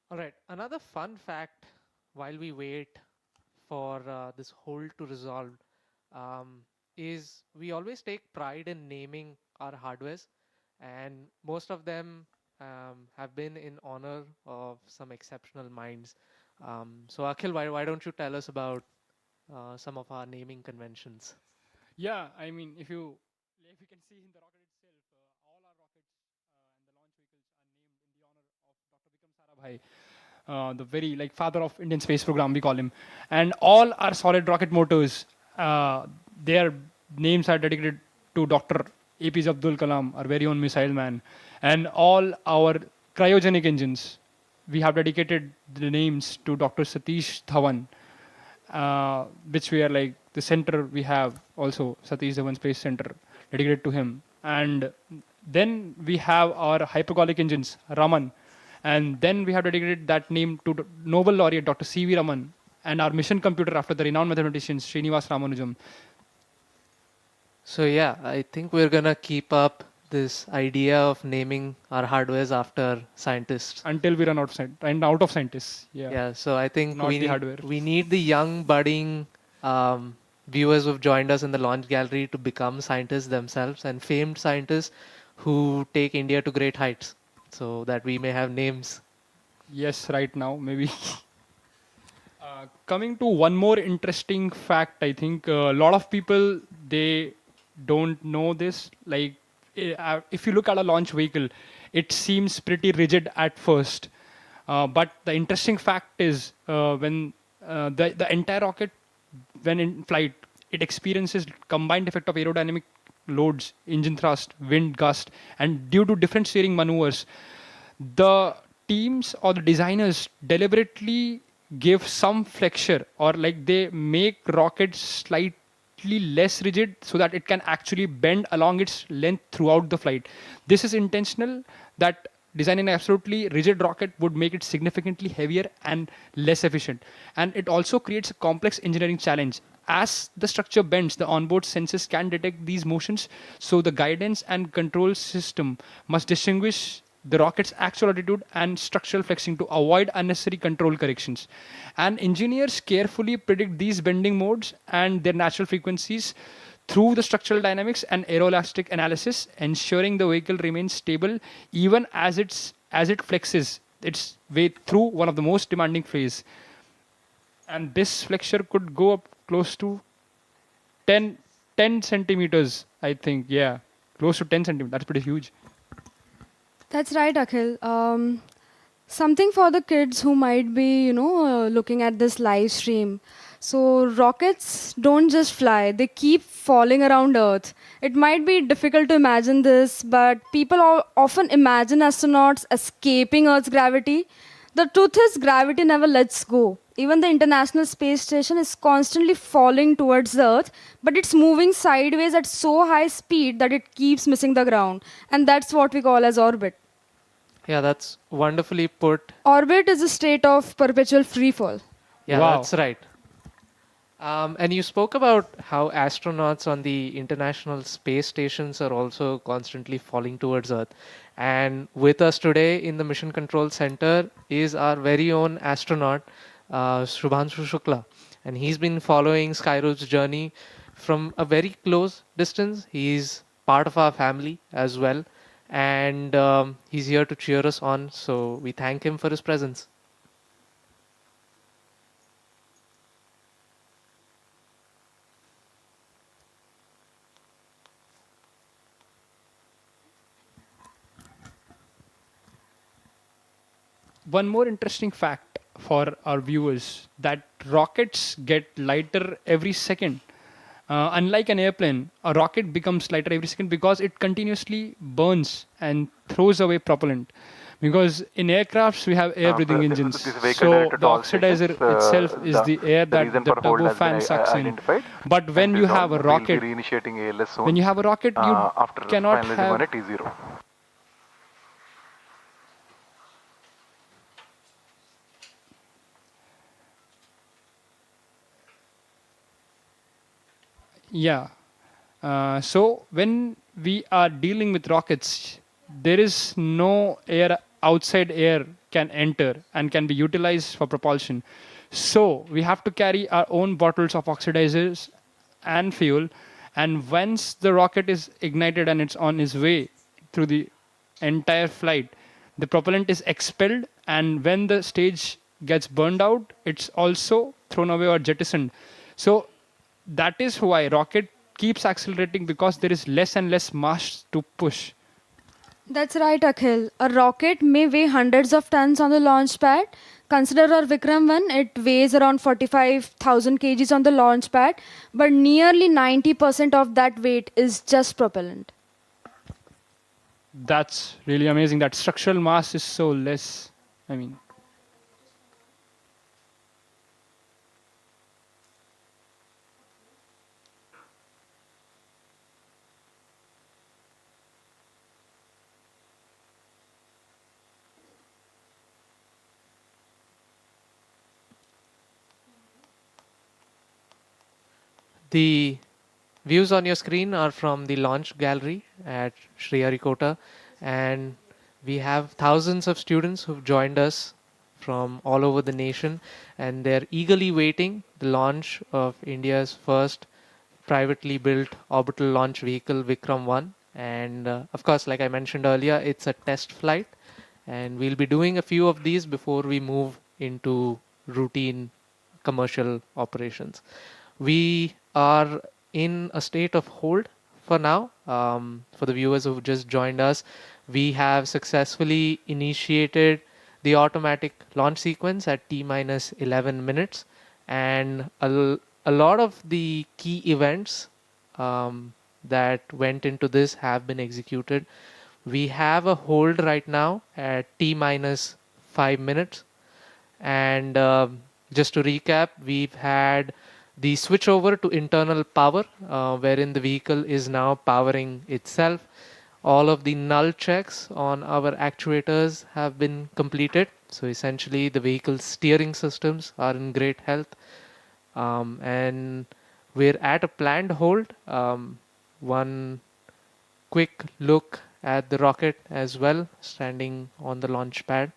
All right. Another fun fact while we wait for this hold to resolve um, is we always take pride in naming our hardwares, and most of them have been in honor of some exceptional minds. So, Akhil, why don't you tell us about some of our naming conventions? Yeah, I mean, if you can see in the rocket itself, all our rockets and the launch vehicles are named in the honor of Dr. Vikram Sarabhai, the very like father of Indian space program we call him, and all our solid rocket motors, their names are dedicated to Dr. APJ Abdul Kalam, our very own missile man, and all our cryogenic engines, we have dedicated the names to Dr. Satish Dhawan, which we are like the center we have also Satish Dhawan Space Center dedicated to him. And then we have our hypergolic engines, Raman. And then we have dedicated that name to Nobel laureate Dr. C.V. Raman and our mission computer after the renowned mathematician Srinivas Ramanujam. So yeah, I think we're gonna keep up this idea of naming our hardwares after scientists until we run out of scientists. Yeah. Yeah. So I think Not the hardware. we need the young budding viewers who've joined us in the launch gallery to become scientists themselves and famed scientists who take India to great heights, so that we may have names. Yes, right now maybe. Coming to one more interesting fact, I think a lot of people they don't know this. Like, if you look at a launch vehicle, it seems pretty rigid at first. But the interesting fact is when the entire rocket, when in flight, it experiences combined effect of aerodynamic loads, engine thrust, wind gust, and due to different steering maneuvers, the teams or the designers deliberately give some flexure, or like they make rockets slightly less rigid so that it can actually bend along its length throughout the flight. This is intentional, that designing an absolutely rigid rocket would make it significantly heavier and less efficient. And it also creates a complex engineering challenge. As the structure bends, the onboard sensors can detect these motions, so the guidance and control system must distinguish the rocket's actual altitude and structural flexing to avoid unnecessary control corrections. And engineers carefully predict these bending modes and their natural frequencies through the structural dynamics and aeroelastic analysis, ensuring the vehicle remains stable even as it flexes its way through one of the most demanding phases. And this flexure could go up close to 10 centimeters, I think. Yeah, close to 10 centimeters. That's pretty huge. That's right, Akhil. Something for the kids who might be, looking at this live stream. So rockets don't just fly, they keep falling around Earth. It might be difficult to imagine this, but people often imagine astronauts escaping Earth's gravity. The truth is, gravity never lets go. Even the International Space Station is constantly falling towards the Earth, but it's moving sideways at so high speed that it keeps missing the ground. And that's what we call as orbit. Yeah, that's wonderfully put. Orbit is a state of perpetual free fall. Yeah, Wow. That's right. And you spoke about how astronauts on the International Space Stations are also constantly falling towards Earth. And with us today in the Mission Control Center is our very own astronaut, Shubhanshu Shukla. And he's been following Skyroot's journey from a very close distance. He's part of our family as well. And he's here to cheer us on. So we thank him for his presence. One more interesting fact for our viewers, that rockets get lighter every second. Unlike an airplane, a rocket becomes lighter every second because it continuously burns and throws away propellant. Because in aircrafts we have air-breathing engines, so the oxidizer itself is the air that the turbofan sucks in. But when you have a rocket, you cannot have. Yeah. So when we are dealing with rockets, there is no air, outside air can enter and can be utilized for propulsion. So we have to carry our own bottles of oxidizers and fuel. And once the rocket is ignited and it's on its way through the entire flight, the propellant is expelled, and when the stage gets burned out, it's also thrown away or jettisoned. So that is why rocket keeps accelerating, because there is less and less mass to push. That's right, Akhil. A rocket may weigh hundreds of tons on the launch pad. Consider our Vikram 1, it weighs around 45,000 kgs on the launch pad, but nearly 90% of that weight is just propellant. That's really amazing. That structural mass is so less. I mean, The views on your screen are from the launch gallery at Sriharikota, and we have thousands of students who've joined us from all over the nation, and they're eagerly waiting the launch of India's first privately built orbital launch vehicle, Vikram 1. And of course, like I mentioned earlier, it's a test flight, and we'll be doing a few of these before we move into routine commercial operations. We are in a state of hold for now. For the viewers who've just joined us, we have successfully initiated the automatic launch sequence at T-minus 11 minutes, and a lot of the key events that went into this have been executed. We have a hold right now at T-minus 5 minutes, and just to recap, we've had the switch over to internal power, wherein the vehicle is now powering itself. All of the null checks on our actuators have been completed. So essentially the vehicle's steering systems are in great health. And we're at a planned hold. One quick look at the rocket as well, standing on the launch pad.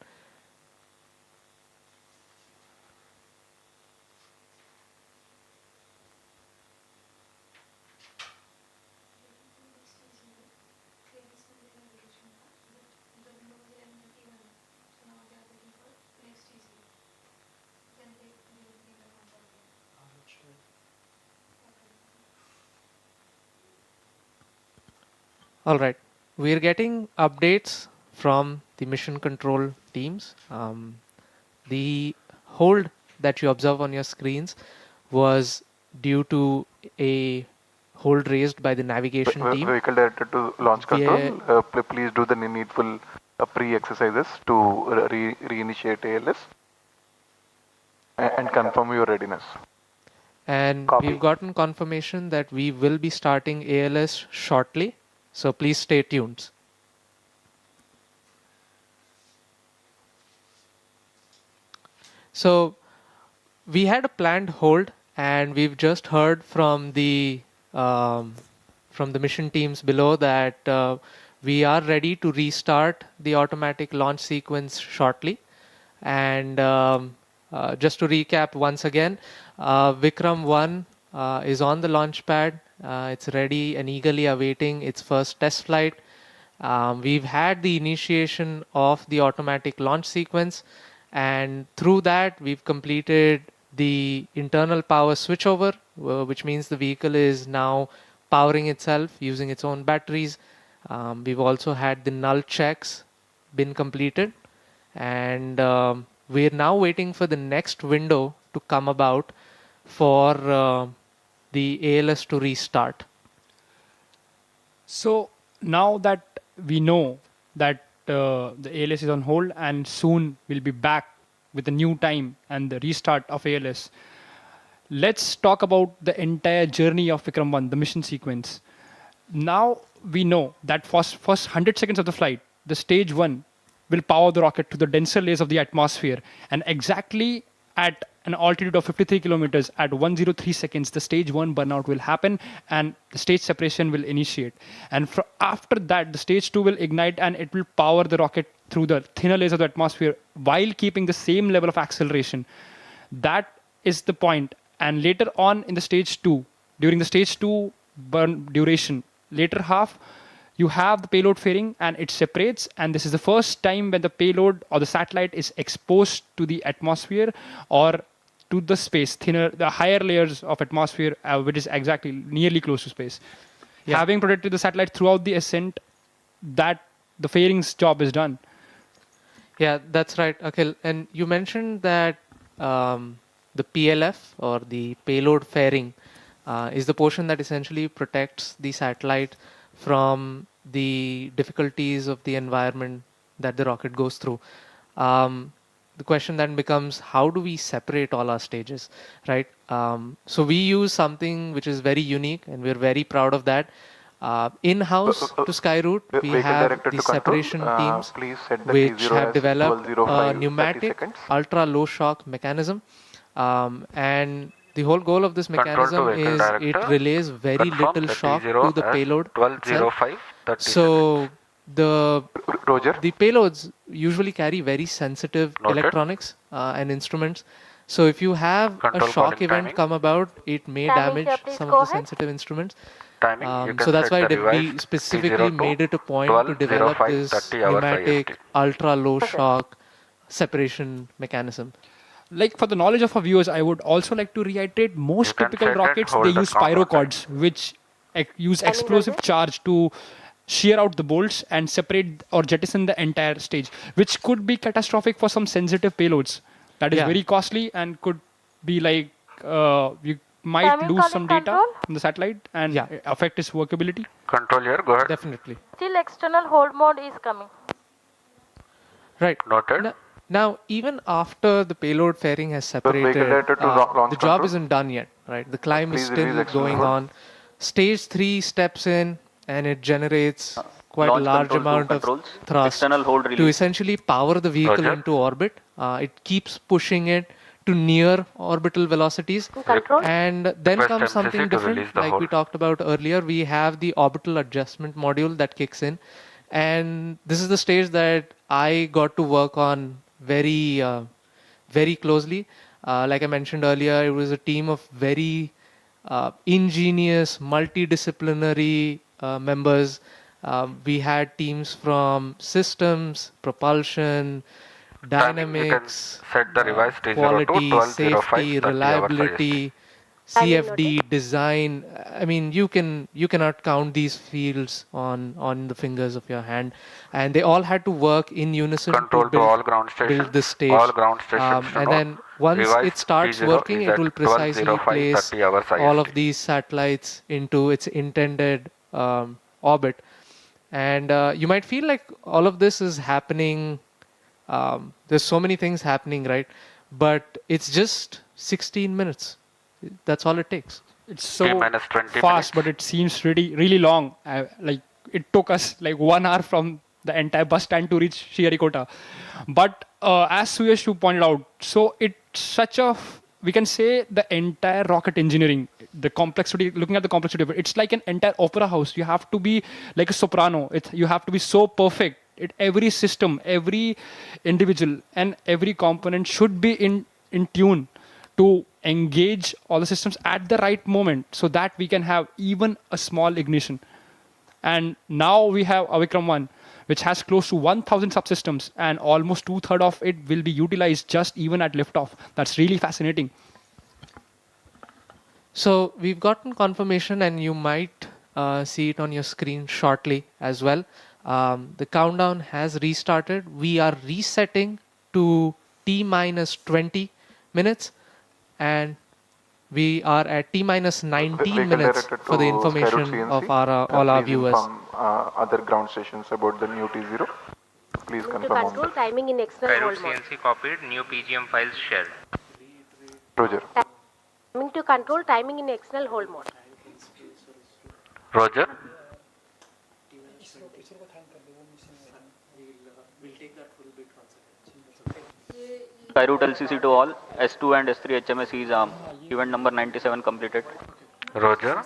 All right, we're getting updates from the mission control teams. The hold that you observe on your screens was due to a hold raised by the navigation team. Vehicle directed to launch control. Please do the needful pre-exercises to reinitiate ALS and confirm your readiness. And we've gotten confirmation that we will be starting ALS shortly. So please stay tuned. So we had a planned hold, and we've just heard from the mission teams below that we are ready to restart the automatic launch sequence shortly. And just to recap once again, Vikram 1 is on the launch pad. It's ready and eagerly awaiting its first test flight. We've had the initiation of the automatic launch sequence, and through that we've completed the internal power switchover, which means the vehicle is now powering itself using its own batteries. We've also had the null checks been completed, and we're now waiting for the next window to come about for the ALS to restart. So now that we know that the ALS is on hold and soon we'll be back with a new time and the restart of ALS, let's talk about the entire journey of Vikram 1, the mission sequence. Now we know that first 100 seconds of the flight, the stage 1 will power the rocket to the denser layers of the atmosphere, and exactly at an altitude of 53 kilometers at 103 seconds, the stage 1 burnout will happen and the stage separation will initiate. And after that, the stage 2 will ignite and it will power the rocket through the thinner layers of the atmosphere while keeping the same level of acceleration. That is the point. And later on in the stage 2, during the stage 2 burn duration, later half, you have the payload fairing and it separates, and this is the first time when the payload or the satellite is exposed to the atmosphere or to the space, the higher layers of atmosphere, which is exactly nearly close to space. Yeah. Having protected the satellite throughout the ascent, that the fairing's job is done. Yeah, that's right, Akhil. And you mentioned that the PLF or the payload fairing is the portion that essentially protects the satellite from the difficulties of the environment that the rocket goes through. The question then becomes, how do we separate all our stages, right? So we use something which is very unique, and we're very proud of that. In-house to Skyroot, we have the separation teams which have developed a pneumatic ultra-low shock mechanism. And the whole goal of this mechanism is it relays very little shock to the payload itself. So the payloads usually carry very sensitive electronics and instruments. So if you have a shock event come about, it may damage some of the sensitive instruments. So that's why we specifically made it a point to develop this pneumatic ultra-low shock separation mechanism. Like, for the knowledge of our viewers, I would also like to reiterate, most typical rockets, they use pyrocords, which use explosive charge to shear out the bolts and separate or jettison the entire stage, which could be catastrophic for some sensitive payloads. That is very costly and could be like, you might lose some data from the satellite and affect its workability. Control here, go ahead. Definitely. Still external hold mode is coming. Right. Noted. Now, even after the payload fairing has separated, the job isn't done yet, right? The climb is still going on. Stage 3 steps in and it generates quite a large amount of thrust to essentially power the vehicle into orbit. It keeps pushing it to near orbital velocities. And then comes something different, like we talked about earlier. We have the orbital adjustment module that kicks in. And this is the stage that I got to work on very closely. Like I mentioned earlier, it was a team of very ingenious, multidisciplinary members. We had teams from systems, propulsion, dynamics, quality, safety, reliability, CFD, design. I mean, you cannot count these fields on the fingers of your hand, and they all had to work in unison to build this stage. And then once it starts working, it will precisely place all of these satellites into its intended orbit. And you might feel like all of this is happening. There's so many things happening, right? But it's just 16 minutes. That's all it takes. It's so fast, but it seems really long. Like, it took us like 1 hour from the entire bus stand to reach Sriharikota. But as Suyash pointed out, so it's such a, we can say the entire rocket engineering, the complexity, looking at the complexity of it, it's like an entire opera house. You have to be like a soprano. You have to be so perfect. Every system, every individual, and every component should be in tune to engage all the systems at the right moment so that we can have even a small ignition. And now we have Avikram 1, which has close to 1,000 subsystems, and almost 2/3 of it will be utilized just even at liftoff. That's really fascinating. So we've gotten confirmation, and you might see it on your screen shortly as well. The countdown has restarted. We are resetting to T-minus 20 minutes. And we are at T-minus 19 minutes for the information of all our viewers. Other ground stations about the new T0. Please confirm. Control timing in external hold mode. CNC copied. New PGM files shared. Roger. Timing to control timing in external hold mode. Roger. Skyroute LCC to all. S2 and S3 HMS is event number 97 completed. Roger.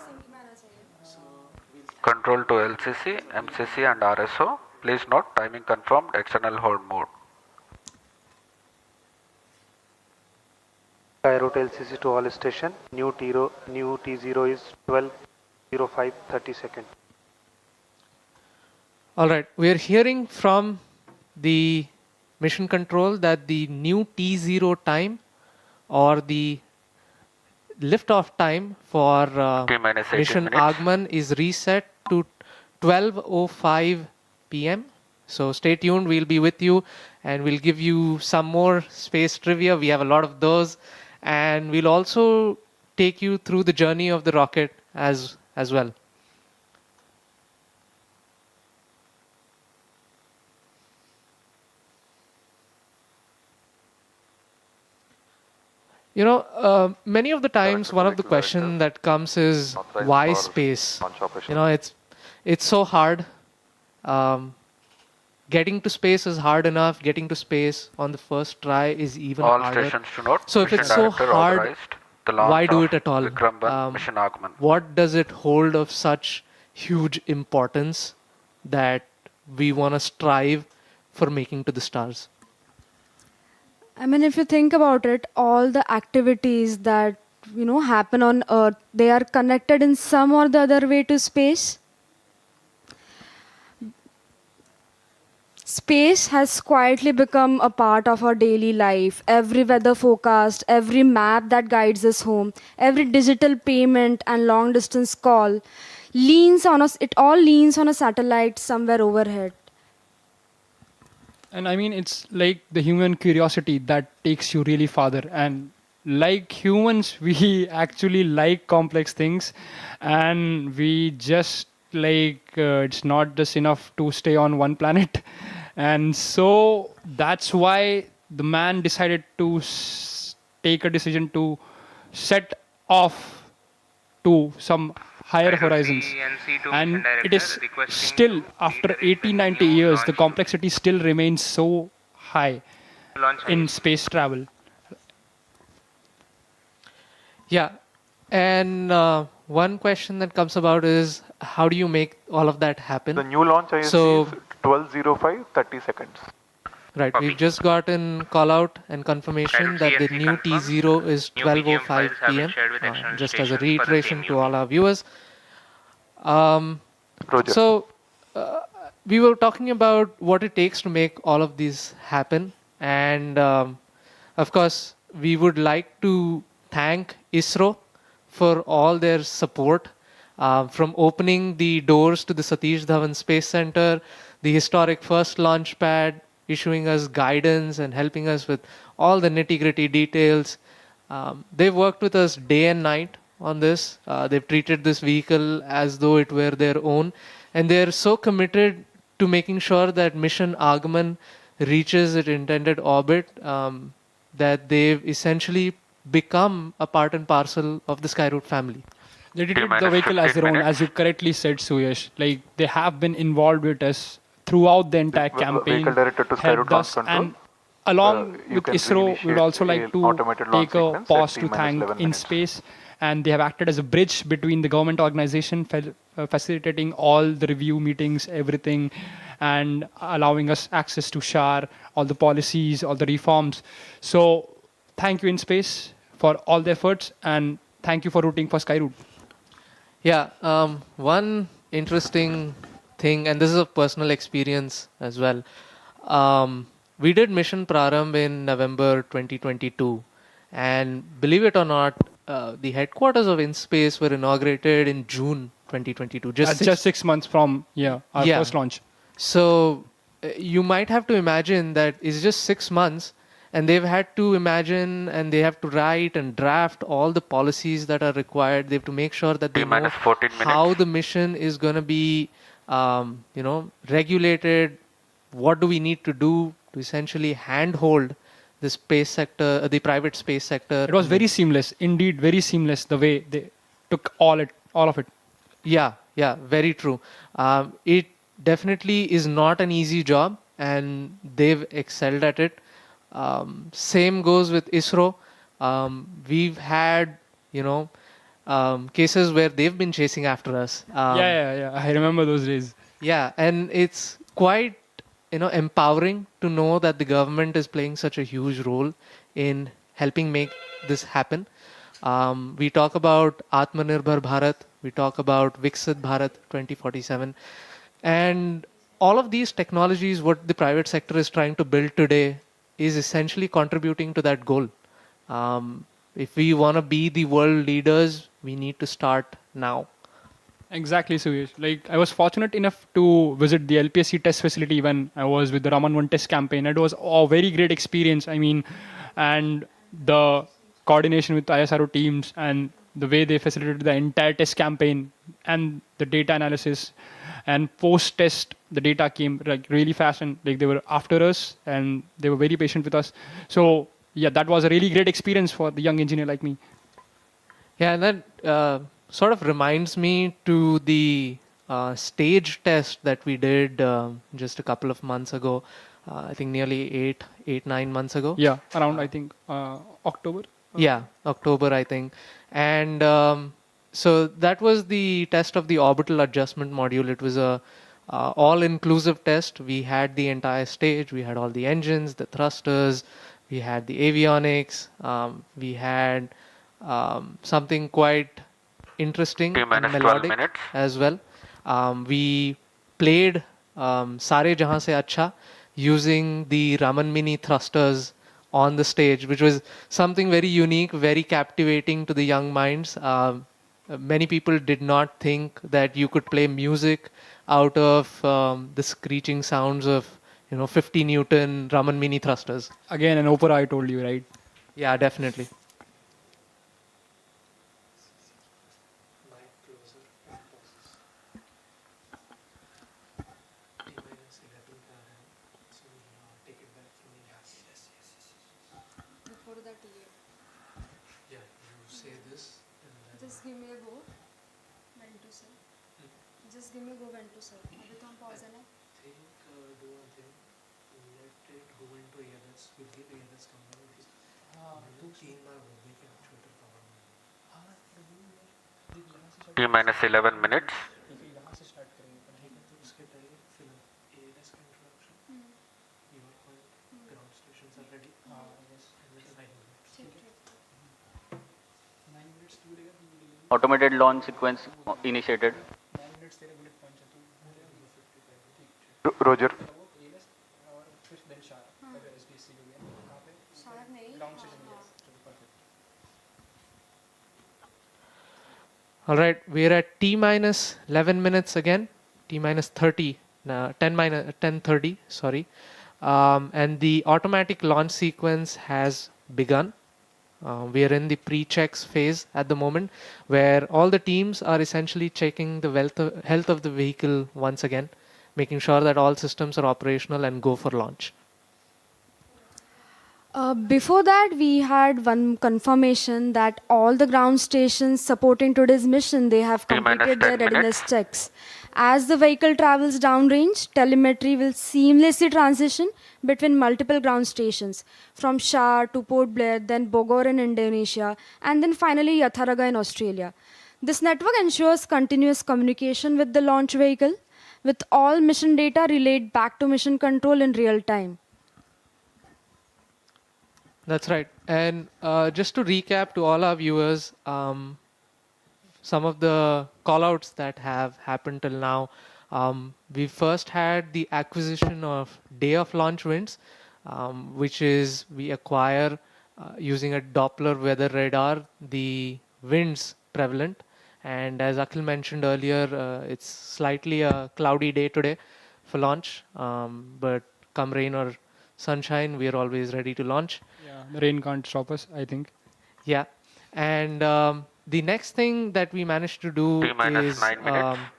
Control to LCC, MCC and RSO. Please note timing confirmed, external hold mode. Skyroute LCC to all station. New T0 is 12:05 30 seconds. All right, we are hearing from the mission control that the new T0 time or the liftoff time for T-minus 18 mission minutes. Agman is reset to 12:05 p.m. So stay tuned, we'll be with you and we'll give you some more space trivia. We have a lot of those, and we'll also take you through the journey of the rocket as well. You know, many of the times one of the questions that comes is why space? You know, it's so hard. Getting to space is hard enough. Getting to space on the first try is even All harder. stations to note. So if it's so hard, why do it at all? Mission Agman. What does it hold of such huge importance that we want to strive for making to the stars? I mean, if you think about it, all the activities that, happen on Earth, they are connected in some or the other way to space. Space has quietly become a part of our daily life. Every weather forecast, every map that guides us home, every digital payment and long distance call leans on us. It all leans on a satellite somewhere overhead. And I mean, it's like the human curiosity that takes you really farther. And like humans, we actually like complex things. And we just it's not just enough to stay on one planet. And so that's why the man decided to take a decision to set off to some higher horizons. And it is still, after 80-90 years, the complexity still remains so high in space travel. Yeah, and one question that comes about is, how do you make all of that happen? The new launch ISC is 12:05 30 seconds. Right, we've just gotten call out and confirmation that the new T0 is 12:05 p.m. Just as a reiteration to all our viewers. So we were talking about what it takes to make all of these happen, and of course we would like to thank ISRO for all their support, from opening the doors to the Satish Dhawan Space Center, the historic first launch pad, issuing us guidance and helping us with all the nitty-gritty details. They've worked with us day and night on this. They've treated this vehicle as though it were their own, and they're so committed to making sure that mission Agman reaches its intended orbit that they've essentially become a part and parcel of the Skyroute family. They treated the vehicle as their own, as you correctly said, Suyash. Like, they have been involved with us throughout the entire campaign, helped us, and along with ISRO, we would also like to take a pause to thank InSpace, and they have acted as a bridge between the government organization, facilitating all the review meetings, everything, and allowing us access to SHAR, all the policies, all the reforms. So thank you, InSpace, for all the efforts, and thank you for rooting for Skyroute. Yeah, one interesting thing, and this is a personal experience as well. We did Mission Prarambh in November 2022, and believe it or not, the headquarters of InSpace were inaugurated in June 2022. Just 6 months from our first launch. So you might have to imagine that it's just 6 months, and they've had to imagine and they have to write and draft all the policies that are required. They have to make sure that they know how the mission is going to be, regulated. What do we need to do to essentially handhold the space sector, the private space sector? It was very seamless, indeed, very seamless, the way they took all of it. Yeah, very true. It definitely is not an easy job, and they've excelled at it. Same goes with ISRO. We've had, cases where they've been chasing after us. Yeah. I remember those days. Yeah, and it's quite, empowering to know that the government is playing such a huge role in helping make this happen. We talk about Atmanirbhar Bharat, we talk about Viksit Bharat 2047, and all of these technologies, what the private sector is trying to build today, is essentially contributing to that goal. If we want to be the world leaders, we need to start now. Exactly, Suyesh. Like, I was fortunate enough to visit the LPSC test facility when I was with the Raman 1 test campaign. It was a very great experience. I mean, and the coordination with ISRO teams and the way they facilitated the entire test campaign and the data analysis, and post-test, the data came like really fast, and like they were after us and they were very patient with us. So yeah, that was a really great experience for the young engineer like me. Yeah, and that sort of reminds me to the stage test that we did just a couple of months ago. I think nearly 9 months ago. Yeah, around I think October. Yeah, October I think. And so that was the test of the orbital adjustment module. It was a all-inclusive test. We had the entire stage. We had all the engines, the thrusters. We had the avionics. We had something quite interesting and melodic as well. We played Sare Jahan Se Acha using the Raman Mini thrusters on the stage, which was something very unique, very captivating to the young minds. Many people did not think that you could play music out of the screeching sounds of 50 Newton Raman Mini thrusters. Again, an opera, I told you, right? Yeah, definitely. Just give me a go. When to sir. Just give me a go when to sir. अभी तो हम pause है ना. Do one thing. Let it go into ALS. We'll give ALS command. तो 3 बार बोलने के छोटे power. T-minus 11 minutes. यहाँ से स्टार्ट करेंगे पर नहीं तो उसके पहले फिल्म ALS का introduction. You are called. Ground stations are ready. Yes. And with 9 minutes. 9 minutes to लेगा. Automated launch sequence initiated. Roger. All right, we're at T-minus 11 minutes again. T-minus 30, 10:30, sorry. And the automatic launch sequence has begun. We are in the pre-checks phase at the moment, where all the teams are essentially checking the health of the vehicle once again, making sure that all systems are operational and go for launch. Before that, we had one confirmation that all the ground stations supporting today's mission, they have completed their readiness checks. As the vehicle travels downrange, telemetry will seamlessly transition between multiple ground stations, from Shah to Port Blair, then Bogor in Indonesia, and then finally Yatharaga in Australia. This network ensures continuous communication with the launch vehicle, with all mission data relayed back to mission control in real time. That's right. And just to recap to all our viewers, some of the callouts that have happened till now. We first had the acquisition of day of launch winds, which is we acquire using a Doppler weather radar the winds prevalent. And as Akhil mentioned earlier, it's slightly a cloudy day today for launch, but come rain or sunshine, we are always ready to launch. Yeah, the rain can't stop us, I think. Yeah, and the next thing that we managed to do is,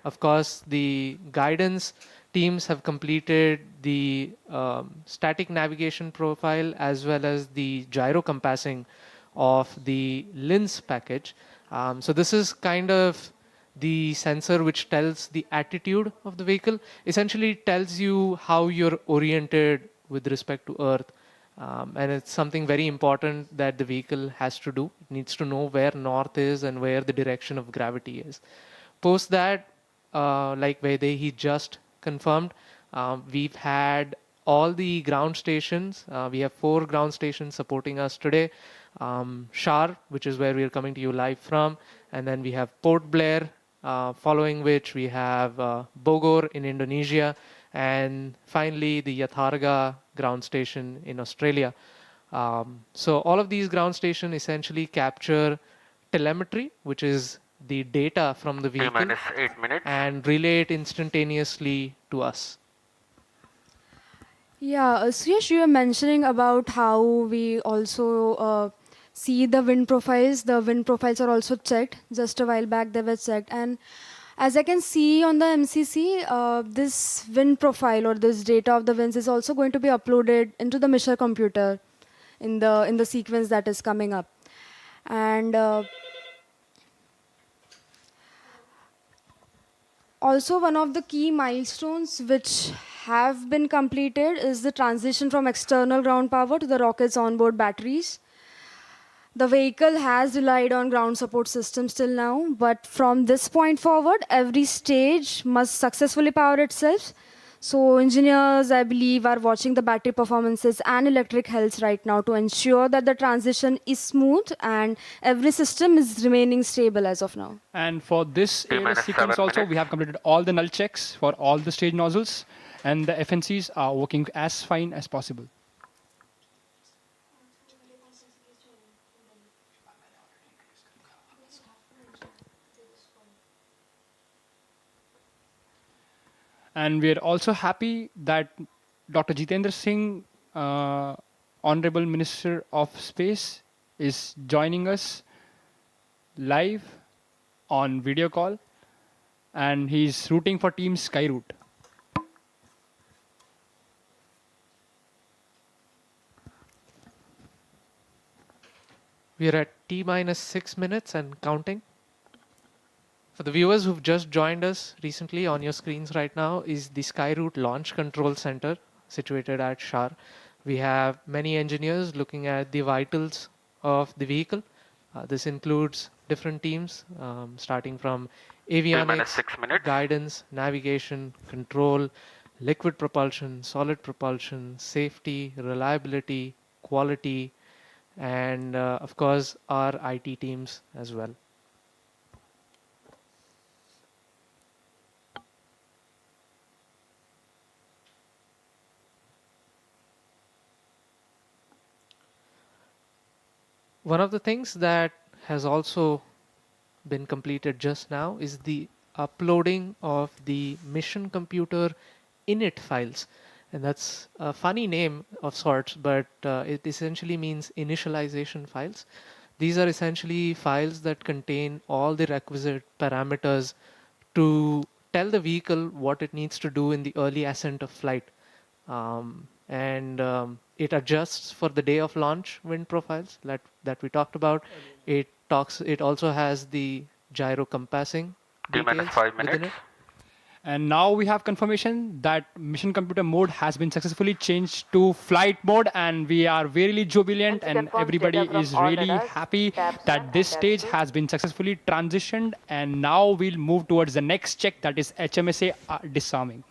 of course, the guidance teams have completed the static navigation profile as well as the gyro compassing of the LINS package. So this is kind of the sensor which tells the attitude of the vehicle, essentially tells you how you're oriented with respect to Earth. And it's something very important that the vehicle has to do. It needs to know where north is and where the direction of gravity is. Post that, like Vede, he just confirmed, we've had all the ground stations. We have 4 ground stations supporting us today. Shar, which is where we are coming to you live from. And then we have Port Blair, following which we have Bogor in Indonesia. And finally, the Yatharga ground station in Australia. So all of these ground stations essentially capture telemetry, which is the data from the vehicle, T minus 8 minutes. and relay it instantaneously to us. Yeah, Suyash, you were mentioning about how we also see the wind profiles. The wind profiles are also checked. Just a while back, they were checked. And as I can see on the MCC, this wind profile or this data of the winds is also going to be uploaded into the Mishra computer in the sequence that is coming up. And also, one of the key milestones which have been completed is the transition from external ground power to the rocket's onboard batteries. The vehicle has relied on ground support systems till now, but from this point forward, every stage must successfully power itself. So engineers, I believe, are watching the battery performances and electric health right now to ensure that the transition is smooth and every system is remaining stable as of now. And for this ALS sequence also, we have completed all the null checks for all the stage nozzles, and the FNCs are working as fine as possible. And we are also happy that Dr. Jitendra Singh, Honorable Minister of Space, is joining us live on video call, and he's rooting for Team Skyroot. We are at T minus 6 minutes and counting. For the viewers who've just joined us recently, on your screens right now is the Skyroot Launch Control Center situated at Shar. We have many engineers looking at the vitals of the vehicle. This includes different teams, starting from avionics, guidance, navigation, control, liquid propulsion, solid propulsion, safety, reliability, quality, and of course our IT teams as well. One of the things that has also been completed just now is the uploading of the mission computer init files. And that's a funny name of sorts, but it essentially means initialization files. These are essentially files that contain all the requisite parameters to tell the vehicle what it needs to do in the early ascent of flight. It adjusts for the day of launch wind profiles that we talked about. It also has the gyro compassing details within it. And now we have confirmation that mission computer mode has been successfully changed to flight mode, and we are really jubilant, and everybody is really happy that this stage has been successfully transitioned, and now we'll move towards the next check, that is HMSA disarming.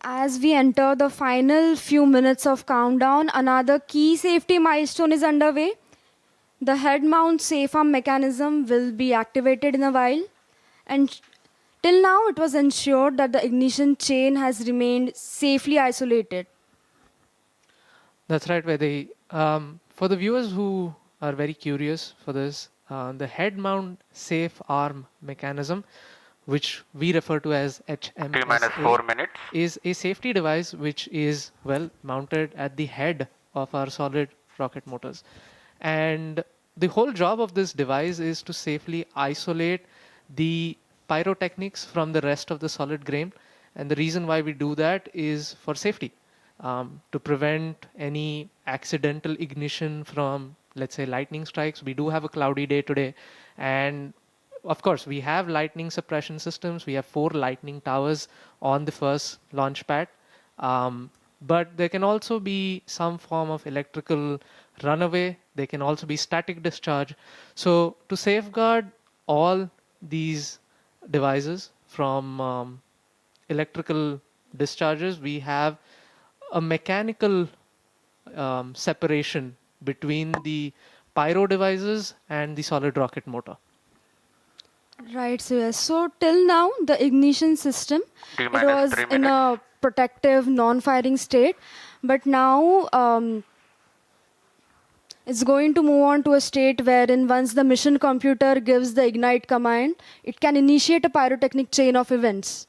As we enter the final few minutes of countdown, another key safety milestone is underway. The head mount safe arm mechanism will be activated in a while, and till now it was ensured that the ignition chain has remained safely isolated. That's right, Vaidehi. For the viewers who are very curious for this, the head mount safe arm mechanism, which we refer to as HMSA, is a safety device which is mounted at the head of our solid rocket motors. And the whole job of this device is to safely isolate the pyrotechnics from the rest of the solid grain. And the reason why we do that is for safety, to prevent any accidental ignition from let's say, lightning strikes. We do have a cloudy day today. And of course, we have lightning suppression systems. We have 4 lightning towers on the first launch pad. But there can also be some form of electrical runaway. There can also be static discharge. So to safeguard all these devices from electrical discharges, we have a mechanical separation between the pyro devices and the solid rocket motor. Right, so yes. So till now, the ignition system, it was in a protective, non-firing state, but now it's going to move on to a state wherein once the mission computer gives the ignite command, it can initiate a pyrotechnic chain of events.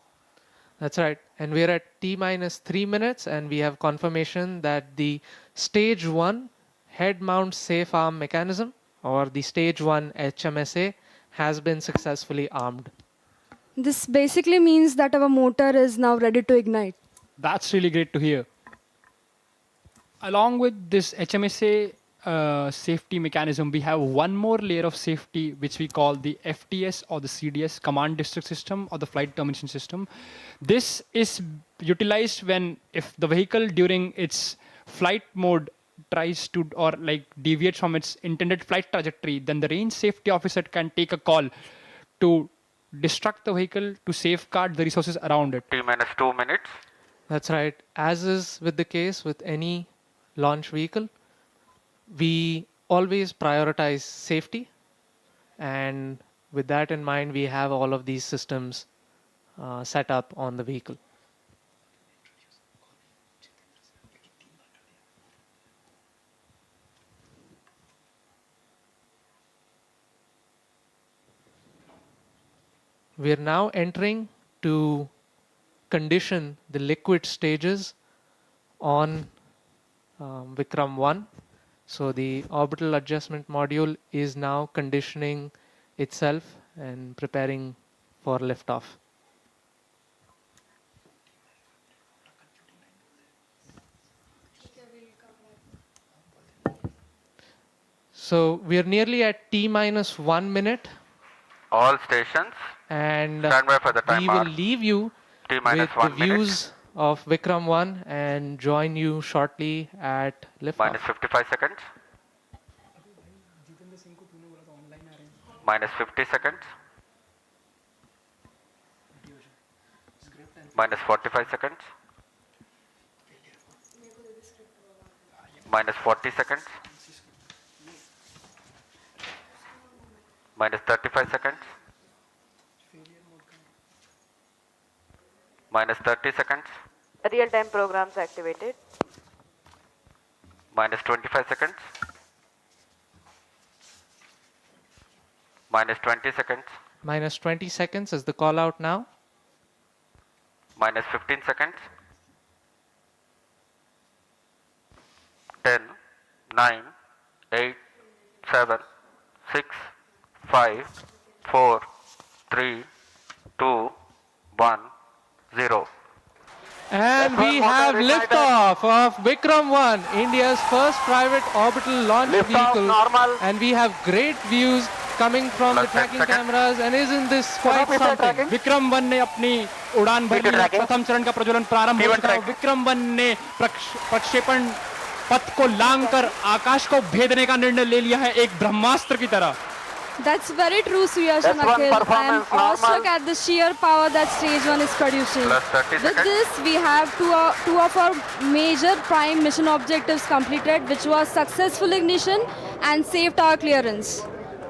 That's right. And we're at T-3 minutes, and we have confirmation that the stage 1 head mount safe arm mechanism, or the stage 1 HMSA, has been successfully armed. This basically means that our motor is now ready to ignite. That's really great to hear. Along with this HMSA safety mechanism, we have one more layer of safety, which we call the FTS or the CDS, Command District System, or the Flight Termination System. This is utilized when if the vehicle during its flight mode tries to or like deviates from its intended flight trajectory, then the range safety officer can take a call to destruct the vehicle to safeguard the resources around it. T-2 minutes. That's right. As is with the case with any launch vehicle, we always prioritize safety. And with that in mind, we have all of these systems set up on the vehicle. We are now entering to condition the liquid stages on Vikram 1. So the orbital adjustment module is now conditioning itself and preparing for liftoff. So we are nearly at T-1 minute. All stations. And stand by for the we will leave you with the views of Vikram 1 and join you shortly at liftoff. Minus 55 seconds. Minus 50 seconds. Minus 45 seconds. Minus 40 seconds. Minus 35 seconds. Minus 30 seconds. Real-time programs activated. Minus 25 seconds. Minus 20 seconds. Minus 20 seconds is the call out now. Minus 15 seconds. 10, 9, 8, 7, 6, 5, 4, 3, 2, 1, 0. And we have liftoff of Vikram 1, India's first private orbital launch vehicle. And we have great views coming from the tracking cameras. And isn't this quite something? Vikram 1 ने अपनी उड़ान भरी है। प्रथम चरण का प्रज्वलन प्रारंभ हो चुका है। विक्रम 1 ने प्रक्षेपण पथ को लांघकर आकाश को भेदने का निर्णय ले लिया है, एक ब्रह्मास्त्र की तरह। That's very true, Suyash and Akhil. I am awestruck at the sheer power that stage 1 is producing. With this, we have two of our major prime mission objectives completed, which was successful ignition and safe tower clearance.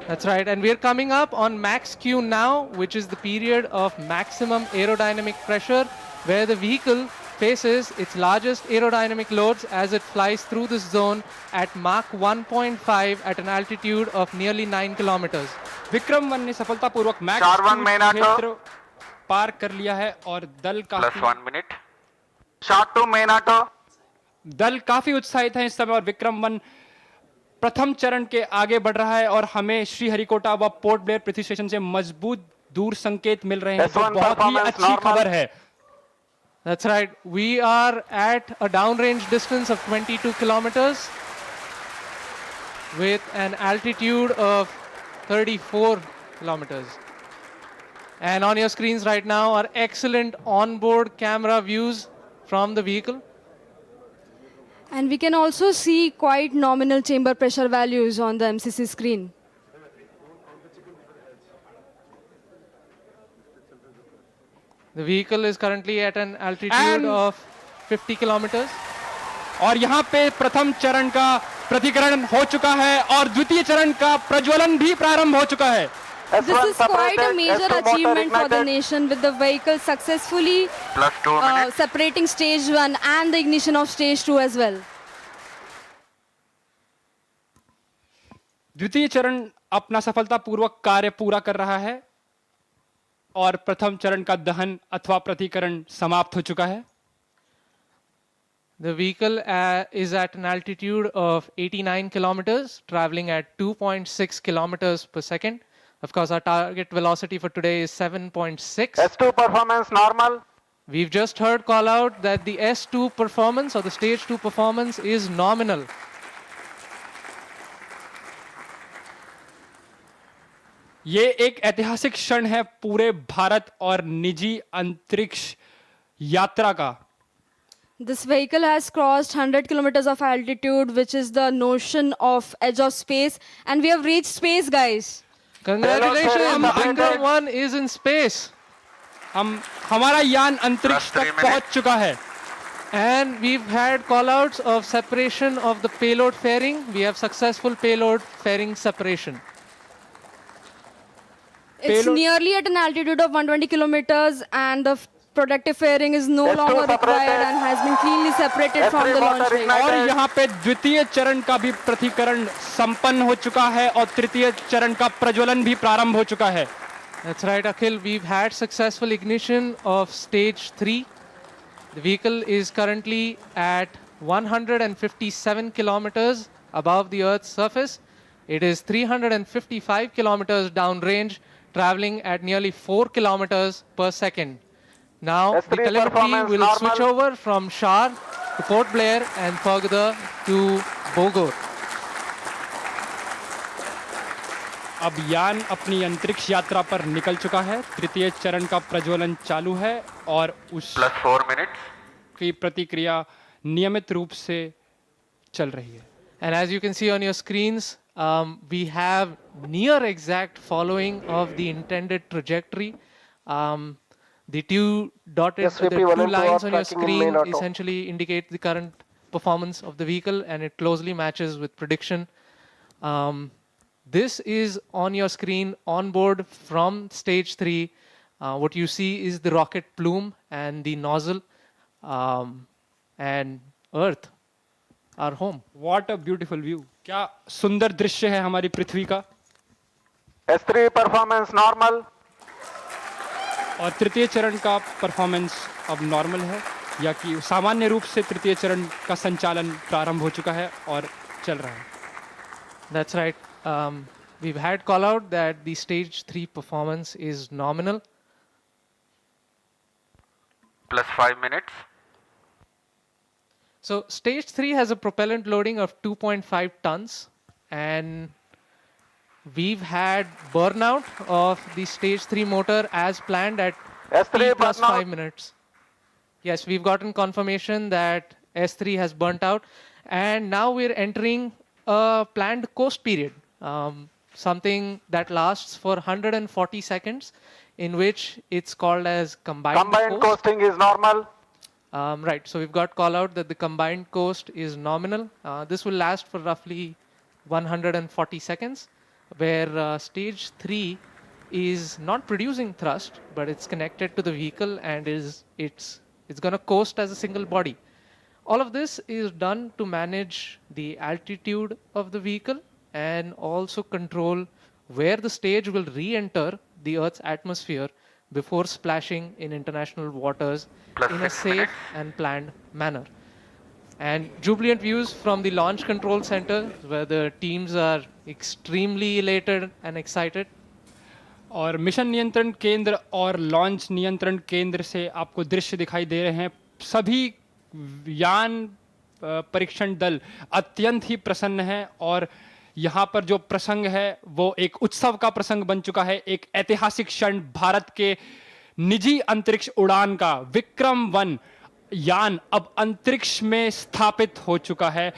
That's right, and we're coming up on max Q now, which is the period of maximum aerodynamic pressure, where the vehicle faces its largest aerodynamic loads as it flies through this zone at Mach 1.5 at an altitude of nearly 9 kilometers. Vikram 1 ने सफलतापूर्वक max क्षेत्र पार कर लिया है और दल दल काफी उत्साहित है इस समय और विक्रम 1 प्रथम चरण के आगे बढ़ रहा है और हमें श्रीहरिकोटा व पोर्ट ब्लेयर पृथ्वी स्टेशन से मजबूत दूर संकेत मिल रहे हैं, जो बहुत ही अच्छी खबर है। That's right. We are at a downrange distance of 22 kilometers. with an altitude of 34 kilometers. And on your screens right now are excellent onboard camera views from the vehicle. And we can also see quite nominal chamber pressure values on the MCC screen. The vehicle is currently at an altitude of 50 kilometers. और यहाँ पे प्रथम चरण का प्रतिकरण हो चुका है और द्वितीय चरण का प्रज्वलन भी प्रारंभ हो चुका है. This is quite a major achievement for the nation, with the vehicle successfully separating stage 1 and the ignition of stage 2 as well. द्वितीय चरण अपना सफलतापूर्वक कार्य पूरा कर रहा है और प्रथम चरण का दहन अथवा प्रतिकरण समाप्त हो चुका है. The vehicle is at an altitude of 89 kilometers, traveling at 2.6 kilometers per second. Of course, our target velocity for today is 7.6. S2 performance normal. We've just heard call out that the S2 performance or the stage 2 performance is nominal. ये एक ऐतिहासिक क्षण है पूरे भारत और निजी अंतरिक्ष यात्रा का. This vehicle has crossed 100 kilometers of altitude, which is the notion of edge of space, and we have reached space, guys. Congratulations, Vikram 1 is in space. हमारा यान अंतरिक्ष तक पहुंच चुका है. And we've had callouts of separation of the payload fairing. We have successful payload fairing separation. It's nearly at an altitude of 120 kilometers, and the protective fairing is no longer required and has been cleanly separated from the launch vehicle. और यहाँ पे द्वितीय चरण का भी प्रतिकरण संपन्न हो चुका है और तृतीय चरण का प्रज्वलन भी प्रारंभ हो चुका है. That's right, Akhil. We've had successful ignition of stage 3. The vehicle is currently at 157 kilometers above the Earth's surface. It is 355 kilometers downrange, traveling at nearly 4 kilometers per second. Now, the telemetry will switch over from Shar to Port Blair and further to Bogor. अब यान अपनी अंतरिक्ष यात्रा पर निकल चुका है. तृतीय चरण का प्रज्वलन चालू है और उस +4 minutes की प्रतिक्रिया नियमित रूप से चल रही है. And as you can see on your screens, we have near exact following of the intended trajectory. The two lines on your screen essentially indicate the current performance of the vehicle, and it closely matches with prediction. This is on your screen on board from stage 3. What you see is the rocket plume and the nozzle, and Earth, our home. What a beautiful view. क्या सुंदर दृश्य है हमारी पृथ्वी का. S3 performance normal. और तृतीय चरण का परफॉर्मेंस अब नॉर्मल है, या कि सामान्य रूप से तृतीय चरण का संचालन प्रारंभ हो चुका है और चल रहा है. That's right. We've had call out that the stage 3 performance is nominal. +5 minutes. So stage 3 has a propellant loading of 2.5 tons, and we've had burnout of the stage 3 motor as planned at S3 plus 5 minutes. Yes, we've gotten confirmation that S3 has burnt out, and now we're entering a planned coast period, something that lasts for 140 seconds, in which it's called as combined coasting is normal. Right, so we've got call out that the combined coast is nominal. This will last for roughly 140 seconds, where stage 3 is not producing thrust, but it's connected to the vehicle and it's going to coast as a single body. All of this is done to manage the altitude of the vehicle and also control where the stage will re-enter the Earth's atmosphere before splashing in international waters in a safe and planned manner. And jubilant views from the Launch Control Center, where the teams are extremely elated and excited. और mission नियंत्रण केंद्र और launch नियंत्रण केंद्र से आपको दृश्य दिखाई दे रहे हैं. सभी यान परीक्षण दल अत्यंत ही प्रसन्न हैं और यहाँ पर जो प्रसंग है वो एक उत्सव का प्रसंग बन चुका है, एक ऐतिहासिक क्षण भारत के निजी अंतरिक्ष उड़ान का। विक्रम-1 यान अब अंतरिक्ष में स्थापित हो चुका है।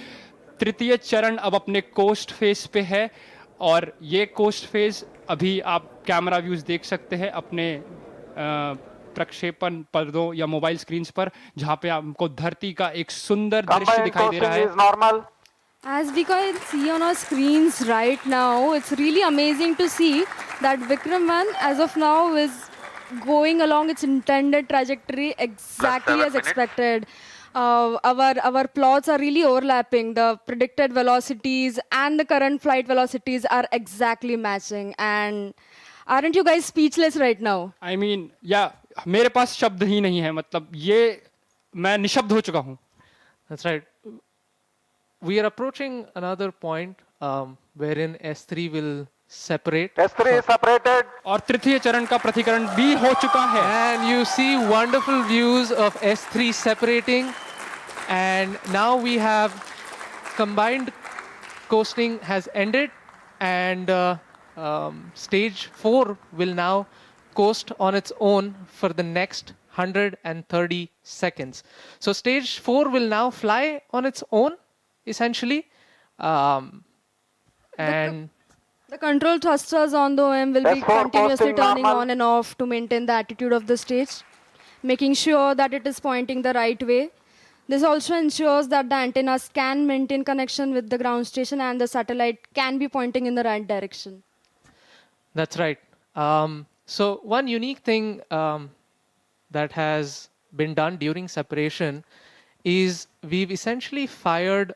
तृतीय चरण अब अपने कोस्ट फेज पे है और ये कोस्ट फेज अभी आप कैमरा व्यूज देख सकते हैं अपने प्रक्षेपण पर्दों या मोबाइल स्क्रीन्स पर, जहां पे आपको धरती का एक सुंदर दृश्य दिखाई दे रहा है। As we can see on our screens right now, it's really amazing to see that Vikram-1 as of now is going along its intended trajectory exactly as expected. Our plots are really overlapping. The predicted velocities and the current flight velocities are exactly matching. And aren't you guys speechless right now? I mean, yeah, मेरे पास शब्द ही नहीं है, मतलब ये मैं निशब्द हो चुका हूँ. That's right. We are approaching another point wherein S3 will separate. S3 is separated. और तृतीय चरण का प्रतिकरण भी हो चुका है. And you see wonderful views of S3 separating. And now we have combined coasting has ended, and stage 4 will now coast on its own for the next 130 seconds. So stage 4 will now fly on its own, essentially, and the control thrusters on the OM will be continuously turning on and off to maintain the attitude of the stage, making sure that it is pointing the right way. This also ensures that the antennas can maintain connection with the ground station and the satellite can be pointing in the right direction. That's right. So one unique thing that has been done during separation is we've essentially fired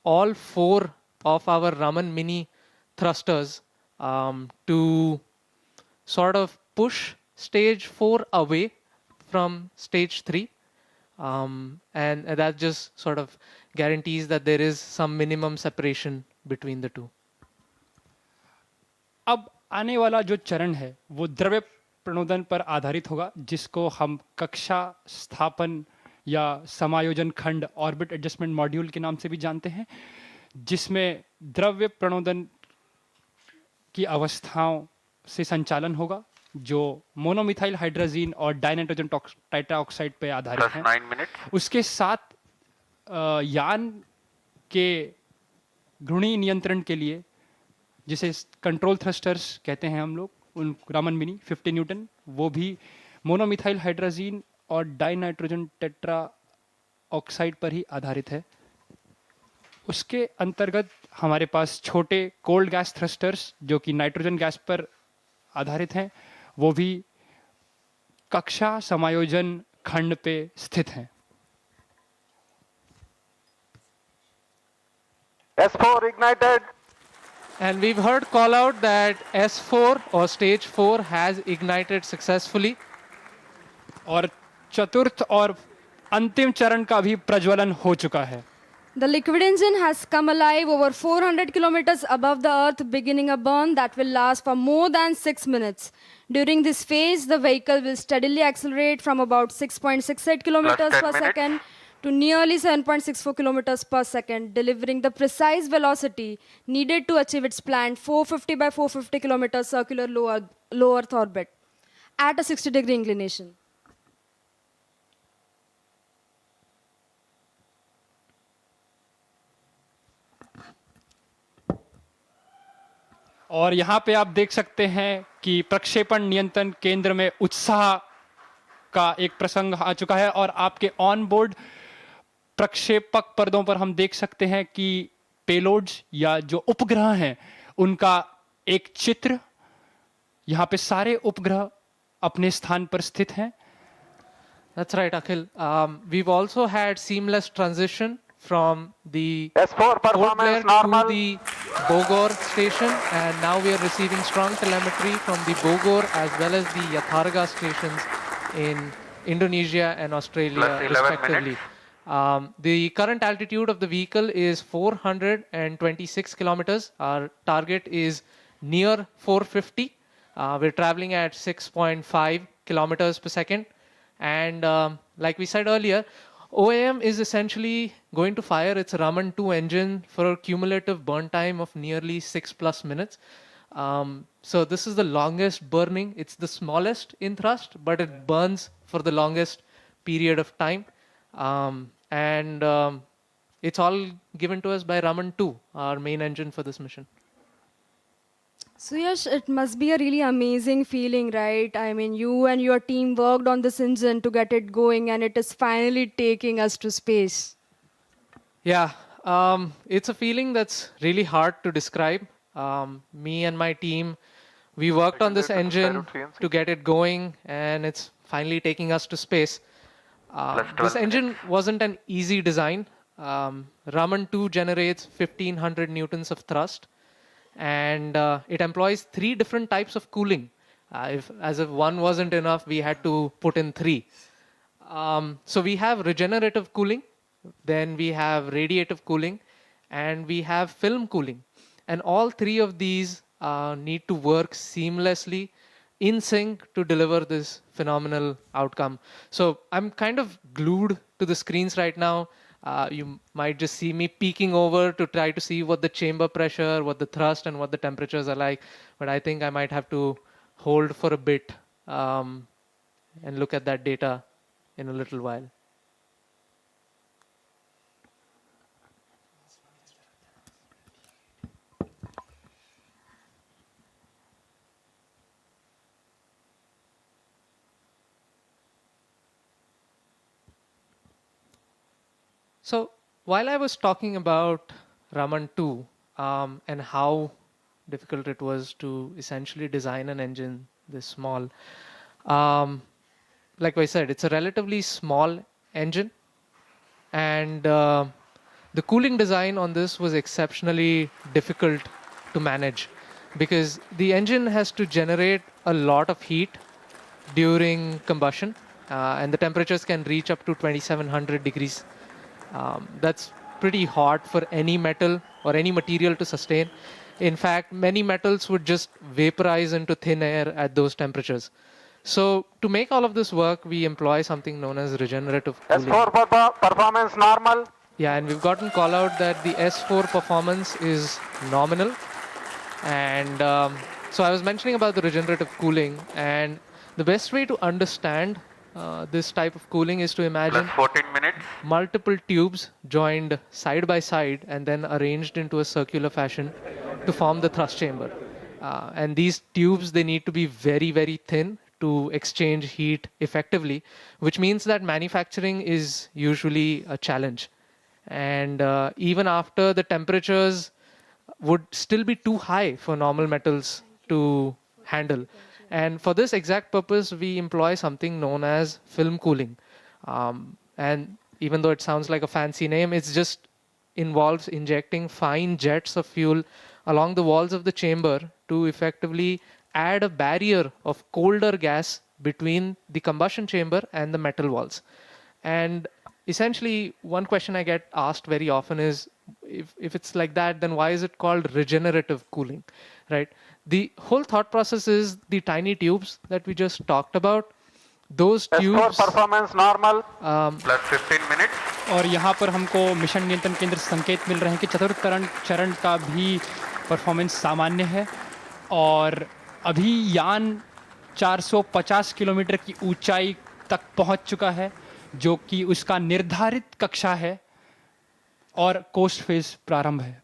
all 4 of our Raman Mini thrusters to sort of push stage 4 away from stage 3. And that just sort of guarantees that there is some minimum separation between the two. अब आने वाला जो चरण है वो द्रव्य प्रणोदन पर आधारित होगा, जिसको हम कक्षा स्थापन या समायोजन खंड ऑर्बिट एडजस्टमेंट मॉड्यूल के नाम से भी जानते हैं, जिसमें द्रव्य प्रणोदन की अवस्थाओं से संचालन होगा जो मोनोमिथाइल हाइड्रोजीन और डाइनाइट्रोजन टाइट्राऑक्साइड पे आधारित है। उसके साथ यान के घूर्णी नियंत्रण के लिए, जिसे कंट्रोल थ्रस्टर्स कहते हैं हम लोग, उन रामन मिनी 50 न्यूटन, वो भी मोनोमिथाइल हाइड्रोजीन और डाइनाइट्रोजन टेट्रा ऑक्साइड पर ही आधारित है। उसके अंतर्गत हमारे पास छोटे कोल्ड गैस थ्रस्टर्स जो कि नाइट्रोजन गैस पर आधारित हैं, वो भी कक्षा समायोजन खंड पे स्थित हैं। S4 ignited. And we've heard call out that S4 or stage 4 has ignited successfully. और चतुर्थ और अंतिम चरण का भी प्रज्वलन हो चुका है। The liquid engine has come alive over 400 kilometers above the Earth, beginning a burn that will last for more than 6 minutes. During this phase, the vehicle will steadily accelerate from about 6.68 kilometers per second to nearly 7.64 kilometers per second, delivering the precise velocity needed to achieve its planned 450 by 450 kilometers circular low Earth orbit at a 60-degree inclination. और यहाँ पे आप देख सकते हैं कि प्रक्षेपण नियंत्रण केंद्र में उत्साह का एक प्रसंग आ चुका है और आपके ऑन बोर्ड प्रक्षेपक पर्दों पर हम देख सकते हैं कि पेलोड्स या जो उपग्रह हैं उनका एक चित्र। यहाँ पे सारे उपग्रह अपने स्थान पर स्थित हैं। That's right, Akhil. We've also had seamless transition from the S4 performance normal to the Bogor station, and now we are receiving strong telemetry from the Bogor as well as the Yatharga stations in Indonesia and Australia respectively. The current altitude of the vehicle is 426 kilometers. Our target is near 450. We're traveling at 6.5 kilometers per second. And like we said earlier, OAM is essentially going to fire its Raman 2 engine for a cumulative burn time of nearly 6+ minutes. So this is the longest burning. It's the smallest in thrust, but it burns for the longest period of time. It's all given to us by Raman 2, our main engine for this mission. So yes, it must be a really amazing feeling, right? I mean, you and your team worked on this engine to get it going, and it is finally taking us to space. Yeah, it's a feeling that's really hard to describe. Me and my team, we worked on this engine to get it going, and it's finally taking us to space. This engine wasn't an easy design. Raman 2 generates 1500 newtons of thrust, and it employs 3 different types of cooling. As if one wasn't enough, we had to put in 3. So we have regenerative cooling, then we have radiative cooling, and we have film cooling. And all 3 of these need to work seamlessly in sync to deliver this phenomenal outcome. So I'm kind of glued to the screens right now. You might just see me peeking over to try to see what the chamber pressure, what the thrust, and what the temperatures are like. But I think I might have to hold for a bit and look at that data in a little while. So while I was talking about Raman 2 and how difficult it was to essentially design an engine this small, like I said, it's a relatively small engine, and the cooling design on this was exceptionally difficult to manage because the engine has to generate a lot of heat during combustion, and the temperatures can reach up to 2700 degrees. That's pretty hot for any metal or any material to sustain. In fact, many metals would just vaporize into thin air at those temperatures. So to make all of this work, we employ something known as regenerative cooling. S4 performance normal. Yeah, and we've gotten call out that the S4 performance is nominal. And so I was mentioning about the regenerative cooling, and the best way to understand this type of cooling is to imagine 14 minutes. Multiple tubes joined side by side and then arranged into a circular fashion to form the thrust chamber. And these tubes, they need to be very, very thin to exchange heat effectively, which means that manufacturing is usually a challenge. And even after the temperatures would still be too high for normal metals to handle. And for this exact purpose, we employ something known as film cooling. And even though it sounds like a fancy name, it just involves injecting fine jets of fuel along the walls of the chamber to effectively add a barrier of colder gas between the combustion chamber and the metal walls. And essentially, one question I get asked very often is, if it's like that, then why is it called regenerative cooling, right? The whole thought process is the tiny tubes that we just talked about. Those tubes performance normal plus 15 minutes. और यहाँ पर हमको mission नियंत्रण केंद्र संकेत मिल रहे हैं कि चतुर्थ चरण का भी परफॉर्मेंस सामान्य है और अभी यान 450 किलोमीटर की ऊंचाई तक पहुंच चुका है जो कि उसका निर्धारित कक्षा है और कोस्ट फेज प्रारंभ है।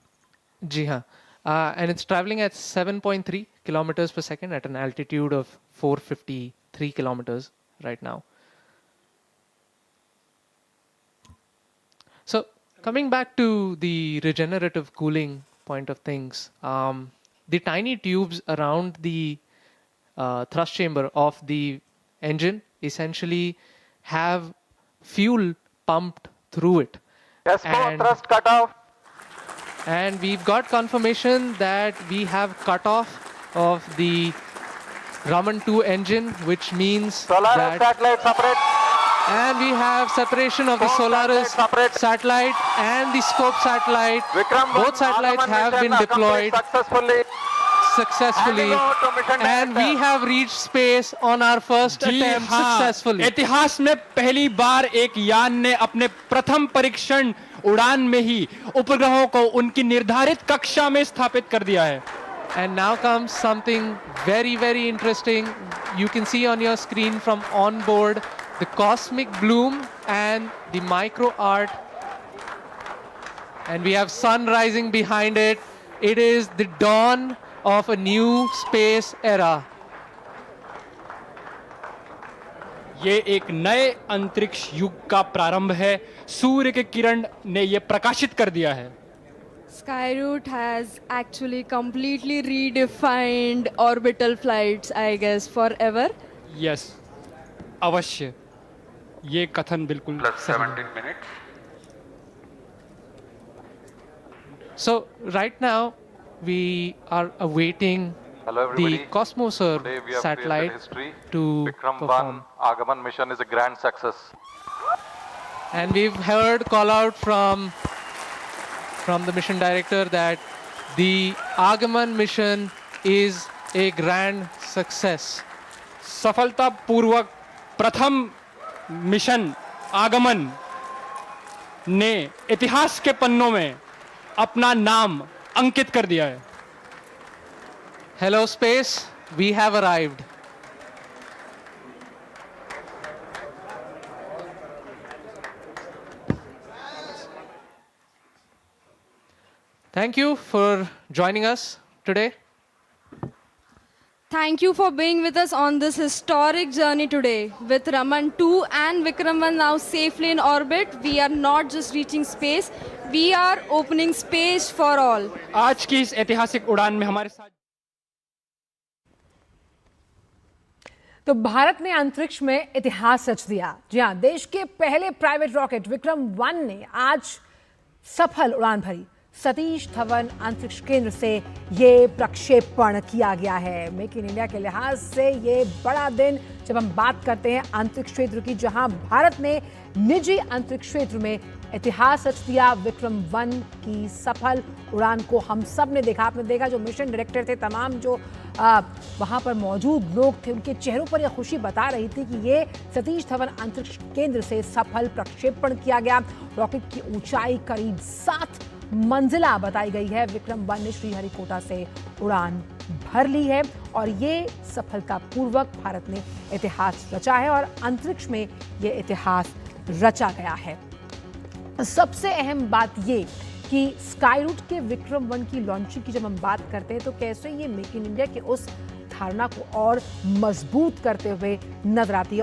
जी हाँ, and it's traveling at 7.3 kilometers per second at an altitude of 453 kilometers right now. So coming back to the regenerative cooling point of things, the tiny tubes around the thrust chamber of the engine essentially have fuel pumped through it. S4 thrust cutoff. And we've got confirmation that we have cutoff of the Raman 2 engine, which means Solaris that satellite separate. and we have separation of the Solaris satellite and the Scope satellite. Vikram Both satellites have been deployed. Successfully. successfully, and we have reached space on our first attempt successfully. इतिहास में पहली बार एक यान ने अपने प्रथम परीक्षण उड़ान में ही उपग्रहों को उनकी निर्धारित कक्षा में स्थापित कर दिया है. And now comes something very, very interesting. You can see on your screen from on board the cosmic bloom and the micro art. And we have sun rising behind it. It is the dawn of a new space era. ये एक नए अंतरिक्ष युग का प्रारंभ है. सूर्य के किरण ने ये प्रकाशित कर दिया है. Skyroot has actually completely redefined orbital flights, I guess, forever. Yes, अवश्य. ये कथन बिल्कुल +17 minutes. So right now we are awaiting the Cosmoser satellite to Vikram perform. 1 Agaman mission is a grand success. And we've heard call out from the mission director that the Agaman mission is a grand success. सफलतापूर्वक प्रथम mission आगमन ने इतिहास के पन्नों में अपना नाम अंकित कर दिया है. Hello space, we have arrived. Thank you for joining us today. Thank you for being with us on this historic journey today. With Raman 2 and Vikram 1 now safely in orbit, we are not just reaching space, we are opening space for all. आज की इस ऐतिहासिक उड़ान में हमारे साथ तो भारत ने अंतरिक्ष में इतिहास रच दिया. जी हाँ, देश के पहले प्राइवेट रॉकेट विक्रम 1 ने आज सफल उड़ान भरी. सतीश धवन अंतरिक्ष केंद्र से ये प्रक्षेपण किया गया है. मेक इन इंडिया के लिहाज से ये बड़ा दिन जब हम बात करते हैं अंतरिक्ष क्षेत्र की, जहां भारत ने निजी अंतरिक्ष क्षेत्र में इतिहास रच दिया. विक्रम 1 की सफल उड़ान को हम सब ने देखा. आपने देखा जो मिशन डायरेक्टर थे, तमाम जो वहां पर मौजूद लोग थे, उनके चेहरों पर यह खुशी बता रही थी कि ये सतीश धवन अंतरिक्ष केंद्र से सफल प्रक्षेपण किया गया. रॉकेट की ऊंचाई करीब 7 मंजिला बताई गई है. विक्रम 1 ने श्रीहरिकोटा से उड़ान भर ली है और ये सफलतापूर्वक भारत ने इतिहास रचा है और अंतरिक्ष में ये इतिहास रचा गया है. सबसे अहम बात ये कि स्काईरूट के विक्रम 1 की लॉन्चिंग की जब हम बात करते हैं तो कैसे ये मेक इन इंडिया के उस धारणा को और मजबूत करते हुए नजर आती है.